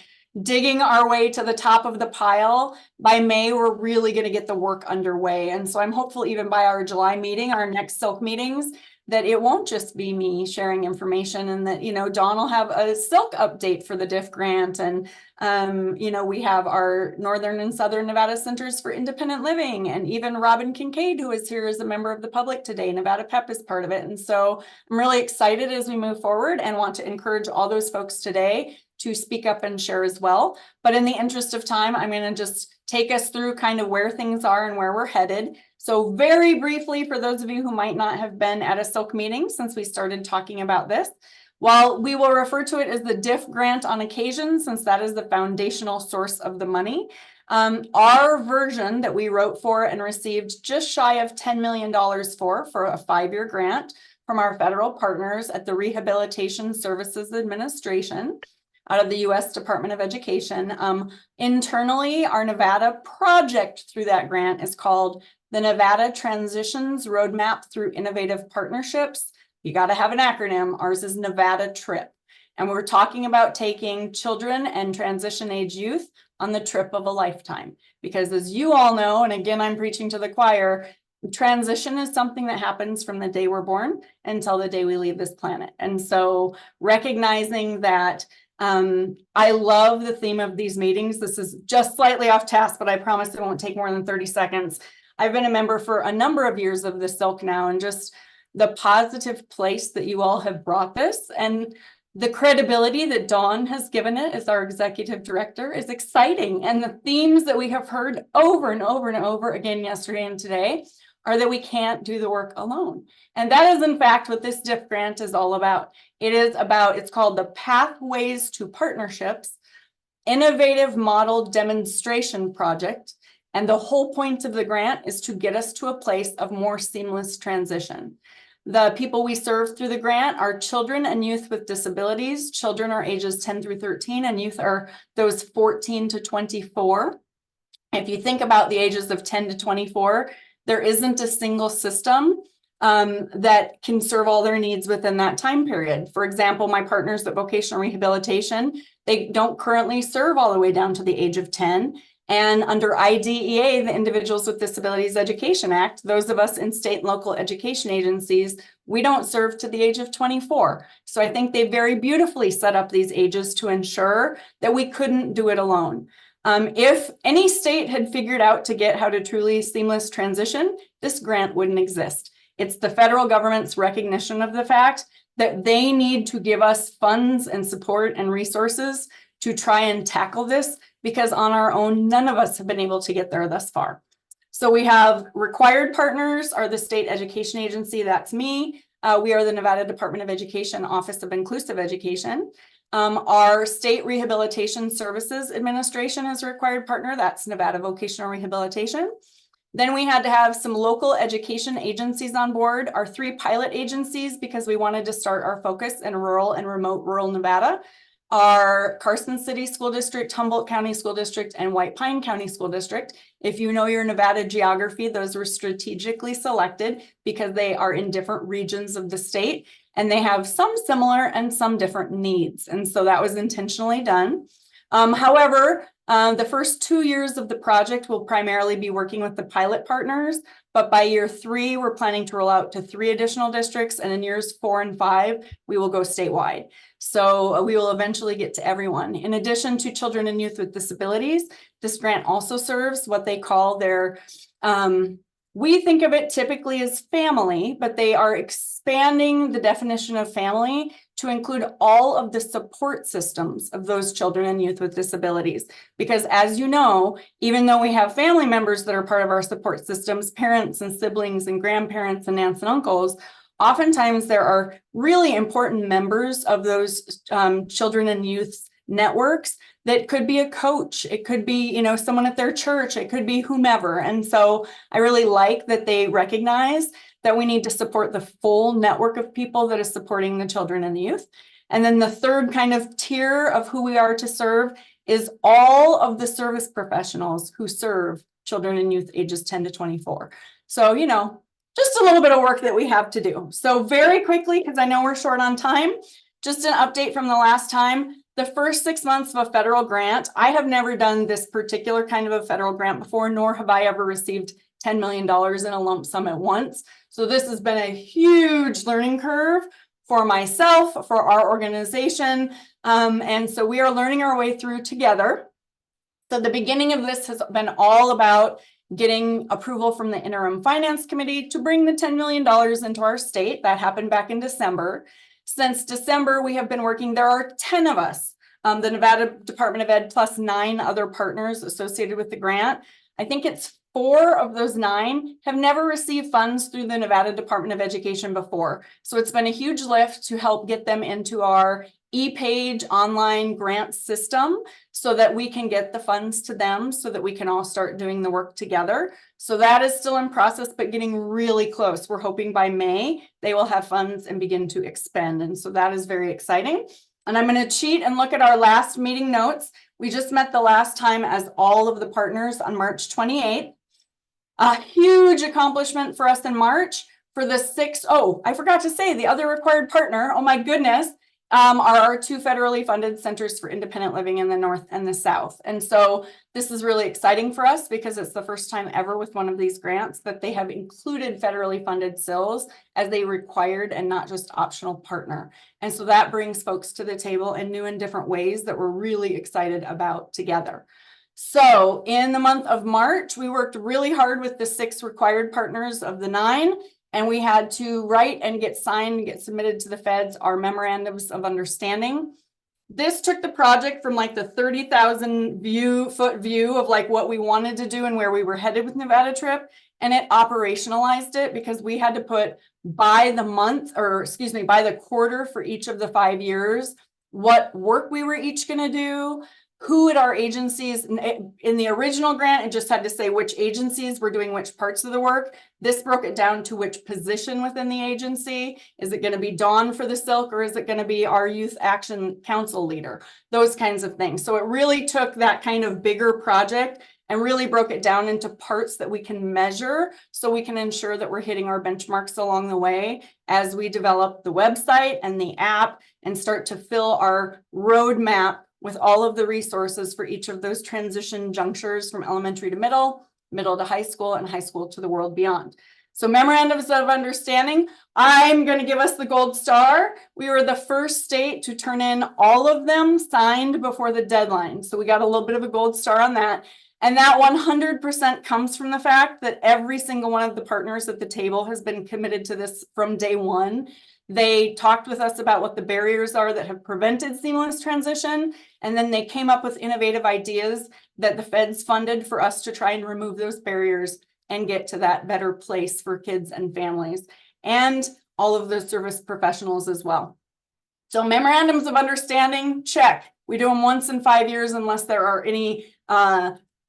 digging our way to the top of the pile. By May, we're really going to get the work underway. And so I'm hopeful even by our July meeting, our next SILC meetings, that it won't just be me sharing information, and that, Dawn will have a SILC update for the DIF grant. And, we have our Northern and Southern Nevada Centers for Independent Living, and even Robin Kincaid, who is here as a member of the public today. Nevada PEP is part of it. And so I'm really excited as we move forward and want to encourage all those folks today to speak up and share as well. But in the interest of time, I'm going to just take us through kind of where things are and where we're headed. So very briefly, for those of you who might not have been at a SILC meeting since we started talking about this, while we will refer to it as the DIF grant on occasion, since that is the foundational source of the money, our version that we wrote for and received just shy of $10 million for a 5-year grant from our federal partners at the Rehabilitation Services Administration out of the U.S. Department of Education. Internally, our Nevada project through that grant is called the Nevada Transitions Roadmap Through Innovative Partnerships. You got to have an acronym. Ours is Nevada TRIP. And we're talking about taking children and transition age youth on the trip of a lifetime. Because as you all know, and again, I'm preaching to the choir, transition is something that happens from the day we're born until the day we leave this planet. And so recognizing that I love the theme of these meetings. This is just slightly off task, but I promise it won't take more than 30 seconds. I've been a member for a number of years of the SILC now, and just the positive place that you all have brought this and the credibility that Dawn has given it as our executive director is exciting. And the themes that we have heard over and over and over again yesterday and today are that we can't do the work alone. And that is in fact what this DIF grant is all about. It's called the Pathways to Partnerships Innovative Model Demonstration Project. And the whole point of the grant is to get us to a place of more seamless transition. The people we serve through the grant are children and youth with disabilities. Children are ages 10 through 13 and youth are those 14 to 24. If you think about the ages of 10 to 24, there isn't a single system that can serve all their needs within that time period. For example, my partners at Vocational Rehabilitation, they don't currently serve all the way down to the age of 10. And under IDEA, the Individuals with Disabilities Education Act, those of us in state and local education agencies, we don't serve to the age of 24. So I think they very beautifully set up these ages to ensure that we couldn't do it alone. If any state had figured out to get how to truly seamless transition, this grant wouldn't exist. It's the federal government's recognition of the fact that they need to give us funds and support and resources to try and tackle this, because on our own, none of us have been able to get there thus far. So we have required partners are the state education agency, that's me. We are the Nevada Department of Education Office of Inclusive Education. Our State Rehabilitation Services Administration is a required partner, that's Nevada Vocational Rehabilitation. Then we had to have some local education agencies on board, our 3 pilot agencies, because we wanted to start our focus in rural and remote rural Nevada. Our Carson City School District, Humboldt County School District, and White Pine County School District. If you know your Nevada geography, those were strategically selected because they are in different regions of the state and they have some similar and some different needs. And so that was intentionally done. However, the first 2 years of the project will primarily be working with the pilot partners, but by year 3, we're planning to roll out to 3 additional districts, and in years 4 and 5, we will go statewide. So we will eventually get to everyone. In addition to children and youth with disabilities, this grant also serves what they call their, we think of it typically as family, but they are expanding the definition of family to include all of the support systems of those children and youth with disabilities. Because as you know, even though we have family members that are part of our support systems, parents and siblings and grandparents and aunts and uncles, oftentimes there are really important members of those children and youth's networks that could be a coach. It could be, you know, someone at their church. It could be whomever. And so I really like that they recognize that we need to support the full network of people that is supporting the children and the youth. And then the third kind of tier of who we are to serve is all of the service professionals who serve children and youth ages 10 to 24. So, you know, just a little bit of work that we have to do. So very quickly, because I know we're short on time, just an update from the last time. The first 6 months of a federal grant, I have never done this particular kind of a federal grant before, nor have I ever received $10 million in a lump sum at once. So this has been a huge learning curve for myself, for our organization. And so we are learning our way through together. So the beginning of this has been all about getting approval from the interim finance committee to bring the $10 million into our state. That happened back in December. Since December, we have been working, there are 10 of us, the Nevada Department of Ed plus 9 other partners associated with the grant. I think it's 4 of those 9 have never received funds through the Nevada Department of Education before. So it's been a huge lift to help get them into our e-page online grant system so that we can get the funds to them so that we can all start doing the work together. So that is still in process, but getting really close. We're hoping by May, they will have funds and begin to expend. And so that is very exciting. And I'm going to cheat and look at our last meeting notes. We just met the last time as all of the partners on March 28th. A huge accomplishment for us in March for the 6th. Oh, I forgot to say the other required partner. Oh my goodness. Are our 2 federally funded centers for independent living in the North and the South. And so this is really exciting for us because it's the first time ever with one of these grants that they have included federally funded SILs as a required and not just optional partner. And so that brings folks to the table in new and different ways that we're really excited about together. So in the month of March, we worked really hard with the 6 required partners of the 9. And we had to write and get signed and get submitted to the feds our memorandums of understanding. This took the project from like the 30,000 foot view of like what we wanted to do and where we were headed with Nevada Trip. And it operationalized it because we had to put by the month, or excuse me, by the quarter for each of the 5 years, what work we were each going to do, who at our agencies. In the original grant, it just had to say which agencies were doing which parts of the work. This broke it down to which position within the agency. Is it going to be Dawn for the SILC, or is it going to be our Youth Action Council leader? Those kinds of things. So it really took that kind of bigger project and really broke it down into parts that we can measure so we can ensure that we're hitting our benchmarks along the way as we develop the website and the app and start to fill our roadmap with all of the resources for each of those transition junctures from elementary to middle to high school, and high school to the world beyond. So memorandums of understanding, I'm going to give us the gold star. We were the first state to turn in all of them signed before the deadline. So we got a little bit of a gold star on that. And that 100% comes from the fact that every single one of the partners at the table has been committed to this from day one. They talked with us about what the barriers are that have prevented seamless transition. And then they came up with innovative ideas that the feds funded for us to try and remove those barriers and get to that better place for kids and families and all of the service professionals as well. So memorandums of understanding, check. We do them once in 5 years unless there are any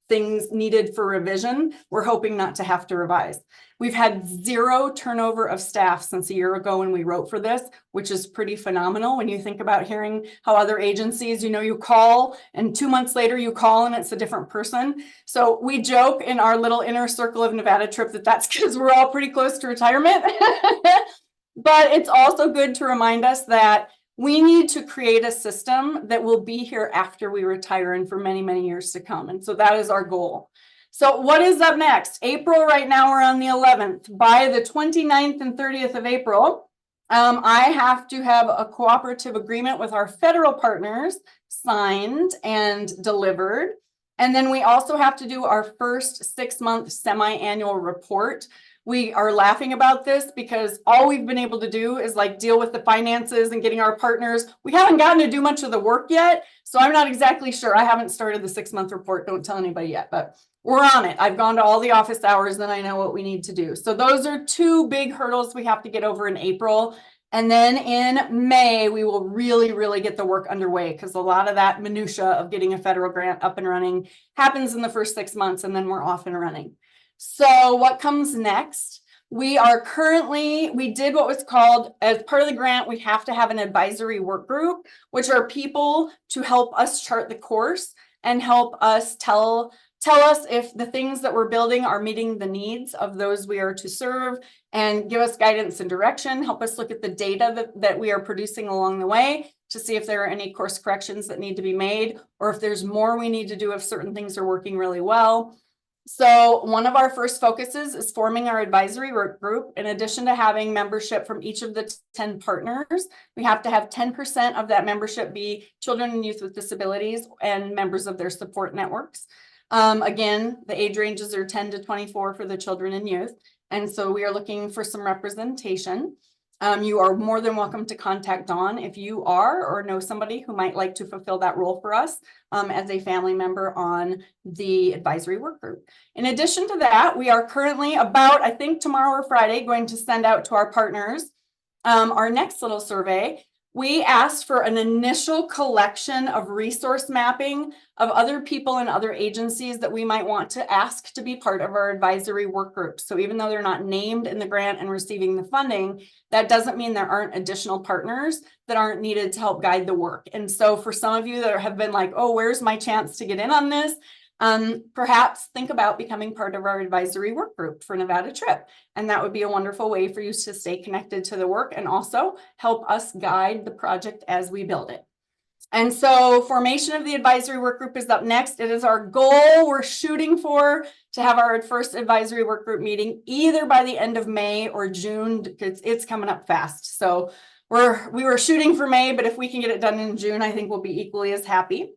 things needed for revision. We're hoping not to have to revise. We've had 0 turnover of staff since a year ago when we wrote for this, which is pretty phenomenal when you think about hearing how other agencies, you know, you call and 2 months later you call and it's a different person. So we joke in our little inner circle of Nevada Trip that that's because we're all pretty close to retirement. But it's also good to remind us that we need to create a system that will be here after we retire and for many, many years to come. And so that is our goal. So what is up next? April, right now we're on the 11th. By the 29th and 30th of April, I have to have a cooperative agreement with our federal partners signed and delivered. And then we also have to do our first 6-month semi-annual report. We are laughing about this because all we've been able to do is like deal with the finances and getting our partners. We haven't gotten to do much of the work yet. So I'm not exactly sure. I haven't started the 6-month report. Don't tell anybody yet, but we're on it. I've gone to all the office hours and I know what we need to do. So those are 2 big hurdles we have to get over in April. And then in May, we will really get the work underway because a lot of that minutia of getting a federal grant up and running happens in the first 6 months, and then we're off and running. So what comes next? We did what was called, as part of the grant, we have to have an advisory work group, which are people to help us chart the course and help us tell us if the things that we're building are meeting the needs of those we are to serve, and give us guidance and direction, help us look at the data that we are producing along the way to see if there are any course corrections that need to be made, or if there's more we need to do if certain things are working really well. So one of our first focuses is forming our advisory work group. In addition to having membership from each of the 10 partners, we have to have 10% of that membership be children and youth with disabilities and members of their support networks. Again, the age ranges are 10 to 24 for the children and youth. And so we are looking for some representation. You are more than welcome to contact Dawn if you are or know somebody who might like to fulfill that role for us as a family member on the advisory work group. In addition to that, we are currently about, I think tomorrow or Friday, going to send out to our partners our next little survey. We asked for an initial collection of resource mapping of other people and other agencies that we might want to ask to be part of our advisory work group. So even though they're not named in the grant and receiving the funding, that doesn't mean there aren't additional partners that aren't needed to help guide the work. And so for some of you that have been like, oh, where's my chance to get in on this? Perhaps think about becoming part of our advisory work group for Nevada Trip. And that would be a wonderful way for you to stay connected to the work and also help us guide the project as we build it. And so formation of the advisory work group is up next. It is our goal. We're shooting for to have our first advisory work group meeting either by the end of May or June. It's coming up fast. So we were shooting for May, but if we can get it done in June, I think we'll be equally as happy.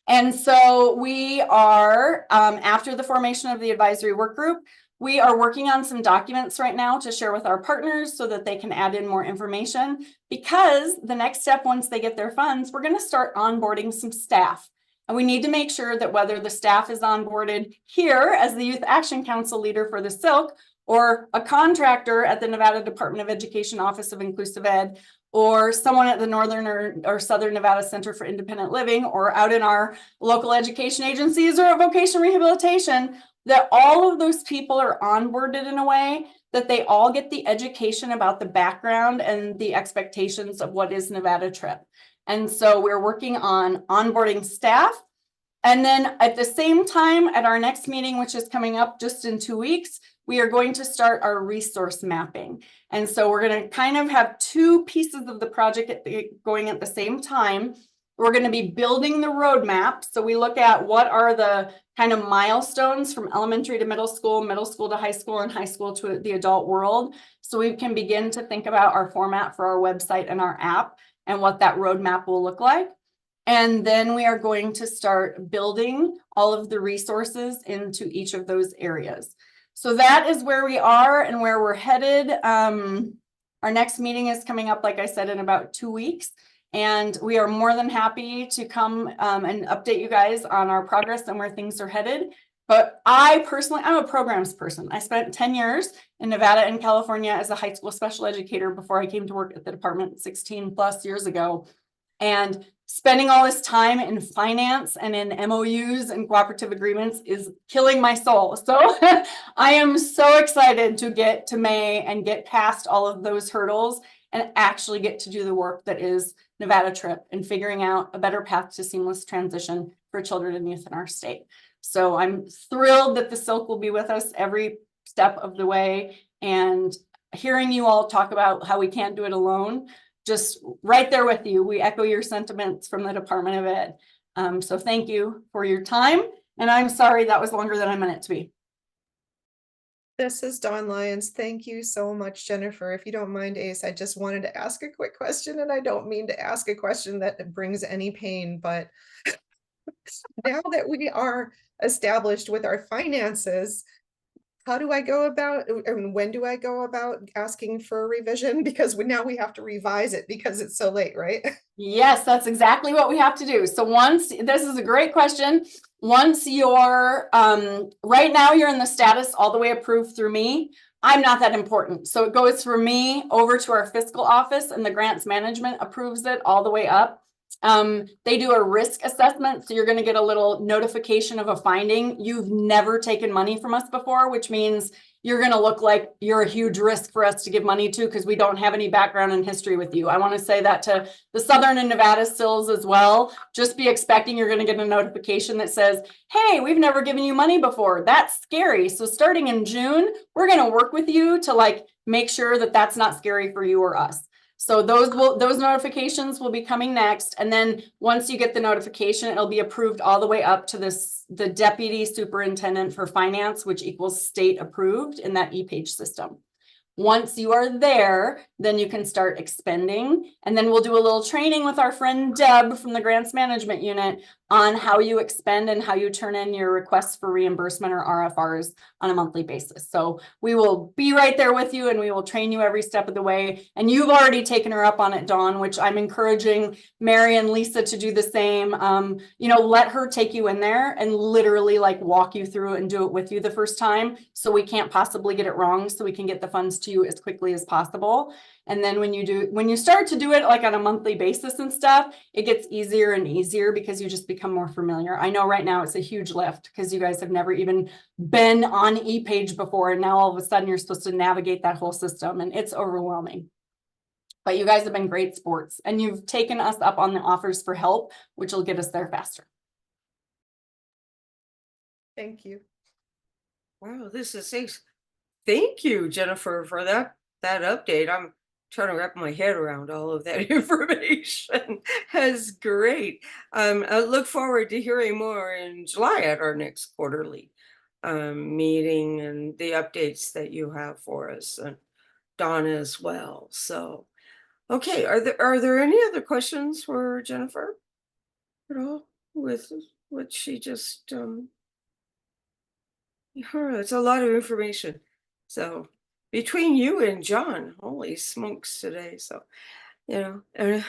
And so we are, after the formation of the advisory work group, we are working on some documents right now to share with our partners so that they can add in more information, because the next step, once they get their funds, we're going to start onboarding some staff. And we need to make sure that whether the staff is onboarded here as the Youth Action Council leader for the SILC, or a contractor at the Nevada Department of Education Office of Inclusive Ed, or someone at the Northern or Southern Nevada Center for Independent Living, or out in our local education agencies or vocational rehabilitation, that all of those people are onboarded in a way that they all get the education about the background and the expectations of what is Nevada Trip. And so we're working on onboarding staff. And then at the same time, at our next meeting, which is coming up just in 2 weeks, we are going to start our resource mapping. And so we're going to kind of have two pieces of the project going at the same time. We're going to be building the roadmap. So we look at what are the kind of milestones from elementary to middle school to high school, and high school to the adult world. So we can begin to think about our format for our website and our app and what that roadmap will look like. And then we are going to start building all of the resources into each of those areas. So that is where we are and where we're headed. Our next meeting is coming up, like I said, in about 2 weeks. And we are more than happy to come and update you guys on our progress and where things are headed. But I personally, I'm a programs person. I spent 10 years in Nevada and California as a high school special educator before I came to work at the department 16 plus years ago. And spending all this time in finance and in MOUs and cooperative agreements is killing my soul. So I am so excited to get to May and get past all of those hurdles and actually get to do the work that is Nevada Trip and figuring out a better path to seamless transition for children and youth in our state. So I'm thrilled that the SILC will be with us every step of the way, and hearing you all talk about how we can't do it alone, just right there with you. We echo your sentiments from the Department of Ed. So thank you for your time. And I'm sorry that was longer than I meant it to be. This is Dawn Lyons. Thank you so much, Jennifer. If you don't mind, Ace, I just wanted to ask a quick question, and I don't mean to ask a question that brings any pain, but now that we are established with our finances, how do I go about, and when do I go about asking for a revision? Because now we have to revise it because it's so late, right? Yes, that's exactly what we have to do. So this is a great question. Once you're, right now you're in the status all the way approved through me. I'm not that important. So it goes from me over to our fiscal office, and the grants management approves it all the way up. They do a risk assessment. So you're going to get a little notification of a finding. You've never taken money from us before, which means you're going to look like you're a huge risk for us to give money to, because we don't have any background and history with you. I want to say that to the Southern and Nevada SILs as well. Just be expecting you're going to get a notification that says, hey, we've never given you money before. That's scary. So starting in June, we're going to work with you to like make sure that that's not scary for you or us. So those notifications will be coming next. And then once you get the notification, it'll be approved all the way up to the deputy superintendent for finance, which equals state approved in that ePage system. Once you are there, then you can start expending. And then we'll do a little training with our friend Deb from the grants management unit on how you expend and how you turn in your requests for reimbursement or RFRs on a monthly basis. So we will be right there with you, and we will train you every step of the way. And you've already taken her up on it, Dawn, which I'm encouraging Mary and Lisa to do the same. You know, let her take you in there and literally like walk you through it and do it with you the first time. So we can't possibly get it wrong, so we can get the funds to you as quickly as possible. And then when you start to do it like on a monthly basis and stuff, it gets easier and easier because you just become more familiar. I know right now it's a huge lift because you guys have never even been on ePage before. And now all of a sudden you're supposed to navigate that whole system, and it's overwhelming. But you guys have been great sports, and you've taken us up on the offers for help, which will get us there faster. Thank you. Wow, this is ace. Thank you, Jennifer, for that update. I'm trying to wrap my head around all of that information. That's great. I look forward to hearing more in July at our next quarterly meeting, and the updates that you have for us, and Donna as well. So, okay, are there any other questions for Jennifer at all with what she just it's a lot of information. So between you and John, holy smokes today. So, you know,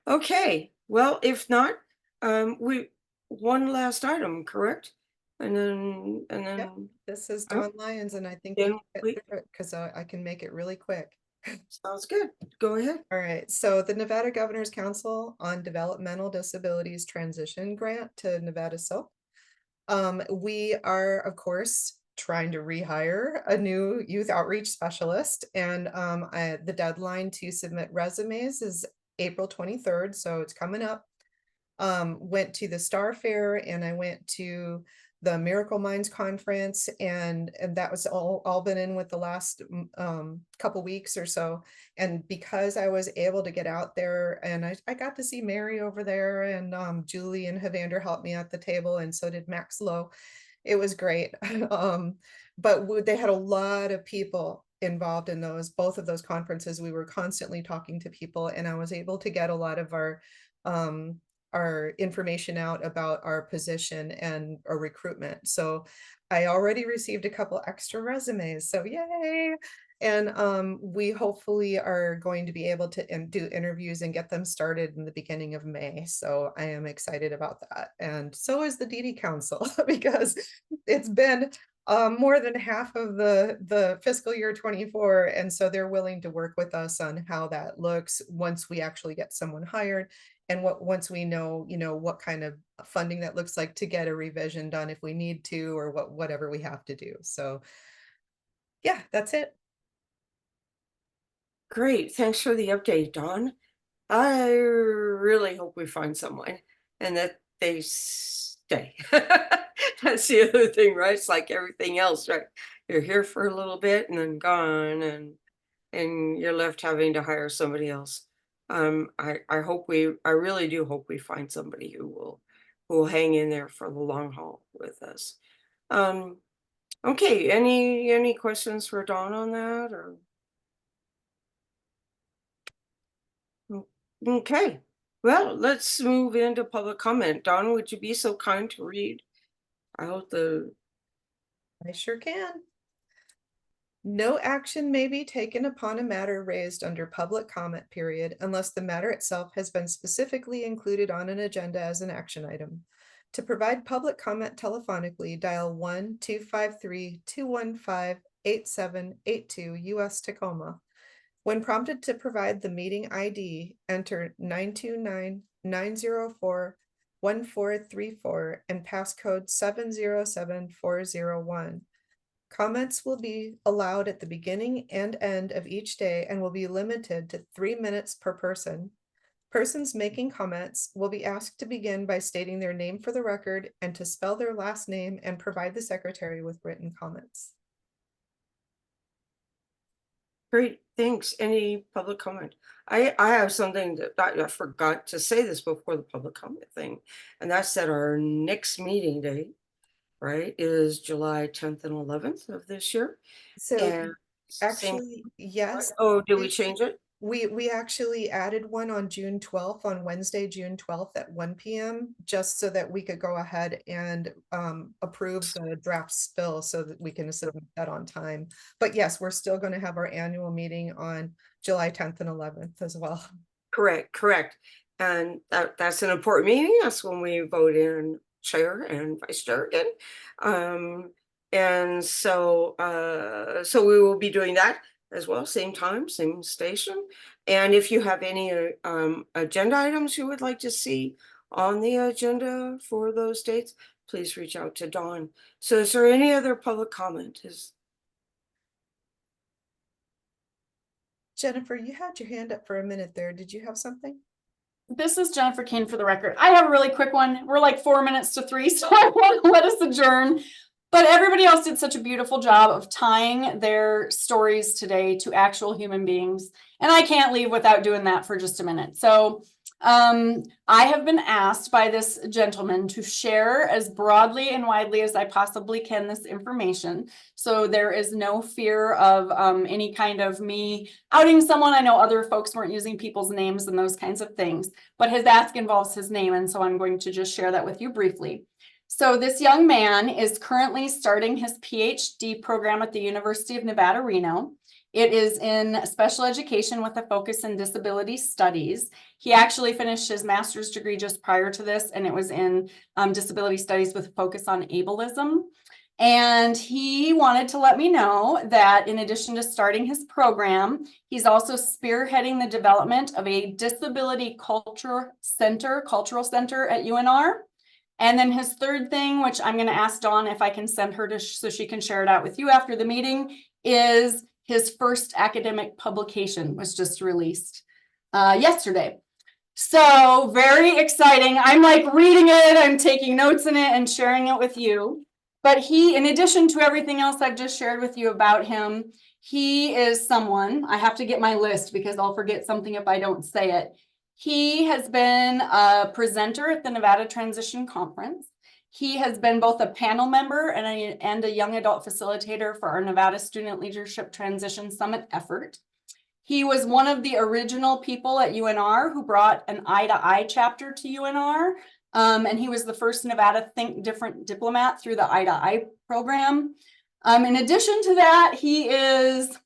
okay. Well, if not, we one last item, correct? And then Yep, this is Oh, Dawn Lyons, and I think then because I can make it really quick. sounds good. Go ahead. All right, so the Nevada Governor's Council on Developmental Disabilities Transition Grant to Nevada SILC. We are, of course, trying to rehire a new youth outreach specialist, and the deadline to submit resumes is April 23rd, so it's coming up. Went to the Star Fair, and I went to the Miracle Minds conference, and that was all been in with the last couple weeks or so. And because I was able to get out there, and I got to see Mary over there, and Julie and Havander helped me at the table, and so did Max Lowe. It was great. But they had a lot of people involved in both of those conferences. We were constantly talking to people, and I was able to get a lot of our information out about our position and our recruitment. So I already received a couple extra resumes, so yay. And we hopefully are going to be able to do interviews and get them started in the beginning of May. So I am excited about that. And so is the DD Council, because it's been more than half of the fiscal year 24. And so they're willing to work with us on how that looks once we actually get someone hired. And once we know, what kind of funding that looks like to get a revision done if we need to, or whatever we have to do. So yeah, that's it. Great. Thanks for the update, Dawn. I really hope we find someone and that they stay. That's the other thing, right? It's like everything else, right? You're here for a little bit and then gone, and you're left having to hire somebody else. I really do hope we find somebody who will hang in there for the long haul with us. Okay, any questions for Dawn on that, or? Okay, well, let's move into public comment. Dawn, would you be so kind to read out I sure can. No action may be taken upon a matter raised under public comment period unless the matter itself has been specifically included on an agenda as an action item. To provide public comment telephonically, dial 1-253-215 8782 US Tacoma. When prompted to provide the meeting ID, enter 929-904-1434 and passcode 707401. Comments will be allowed at the beginning and end of each day and will be limited to 3 minutes per person. Persons making comments will be asked to begin by stating their name for the record and to spell their last name and provide the secretary with written comments. Great, thanks. Any public comment? I have something that I forgot to say this before the public comment thing, and that's that our next meeting date, right, is July 10th and 11th of this year. So And actually, yes. Oh, did we change it? We actually added one on June 12th, on Wednesday, June 12th at 1 p.m. just so that we could go ahead and approve the draft spill so that we can submit that on time. But yes, we're still going to have our annual meeting on July 10th and 11th as well. Correct. And that's an important meeting. That's when we vote in chair and vice chair again. And so we will be doing that as well, same time, same station. And if you have any agenda items you would like to see on the agenda for those dates, please reach out to Dawn. So is there any other public comment? Jennifer, you had your hand up for a minute there. Did you have something? This is Jennifer Kane for the record. I have a really quick one. We're like 4 minutes to 3, so I want to let us adjourn. But everybody else did such a beautiful job of tying their stories today to actual human beings. And I can't leave without doing that for just a minute. So I have been asked by this gentleman to share as broadly and widely as I possibly can this information. So there is no fear of any kind of me outing someone. I know other folks weren't using people's names and those kinds of things, but his ask involves his name. And so I'm going to just share that with you briefly. So this young man is currently starting his PhD program at the University of Nevada, Reno. It is in special education with a focus in disability studies. He actually finished his master's degree just prior to this, and it was in disability studies with a focus on ableism. And he wanted to let me know that in addition to starting his program, he's also spearheading the development of a disability cultural center at UNR. And then his third thing, which I'm going to ask Dawn if I can send her to so she can share it out with you after the meeting, is his first academic publication was just released yesterday. So very exciting. I'm like reading it, I'm taking notes in it and sharing it with you. But he, in addition to everything else I've just shared with you about him, he is someone, I have to get my list because I'll forget something if I don't say it. He has been a presenter at the Nevada Transition Conference. He has been both a panel member and a young adult facilitator for our Nevada Student Leadership Transition Summit effort. He was one of the original people at UNR who brought an Eye-to-Eye chapter to UNR. And he was the first Nevada Think Different diplomat through the Eye-to-Eye program. In addition to that, he is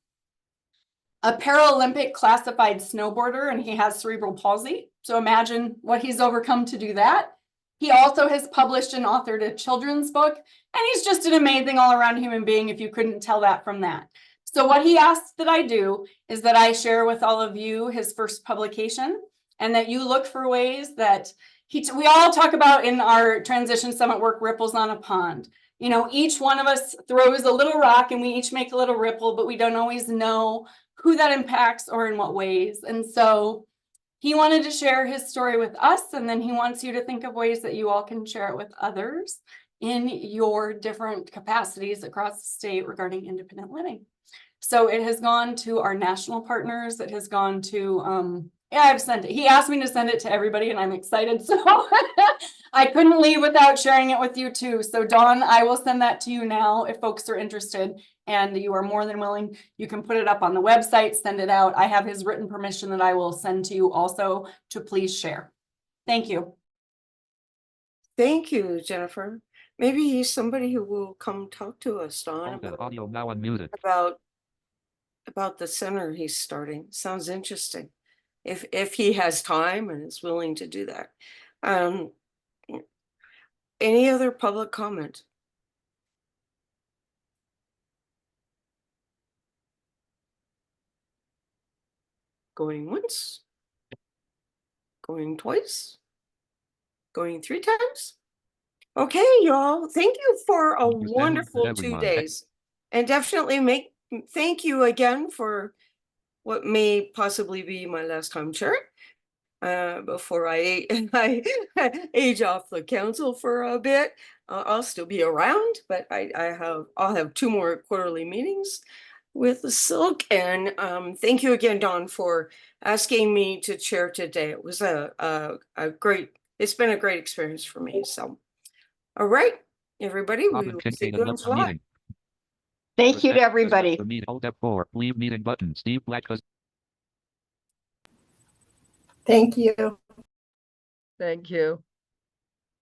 a Paralympic classified snowboarder, and he has cerebral palsy. So imagine what he's overcome to do that. He also has published and authored a children's book, and he's just an amazing all-around human being if you couldn't tell that from that. So what he asked that I do is that I share with all of you his first publication, and that you look for ways that we all talk about in our Transition Summit work, ripples on a pond. You know, each one of us throws a little rock and we each make a little ripple, but we don't always know who that impacts or in what ways. And so he wanted to share his story with us, and then he wants you to think of ways that you all can share it with others in your different capacities across the state regarding independent living. So it has gone to our national partners. It has gone to, yeah, I've sent it. He asked me to send it to everybody, and I'm excited. So I couldn't leave without sharing it with you too. So Dawn, I will send that to you now if folks are interested, and you are more than willing. You can put it up on the website, send it out. I have his written permission that I will send to you also to please share. Thank you. Thank you, Jennifer. Maybe he's somebody who will come talk to us, Dawn, Audio now unmuted. about the center he's starting. Sounds interesting. If he has time and is willing to do that. Any other public comment? Going once. Going twice. Going 3 times. Okay, y'all. Thank you for a Thank you, Shannon, wonderful 2 everyone. days. And definitely thank you again for what may possibly be my last time chair. Before I age off the council for a bit. I'll still be around, but I'll have 2 more quarterly meetings with the SILC. And thank you again, Dawn, for asking me to chair today. It was it's been a great experience for me. So, all right, everybody, we Robin will see Kincaid you in left the July. meeting. Thank you to everybody. The meeting. Hold F4. Leave meeting button. Steve Black. Thank you. Thank you.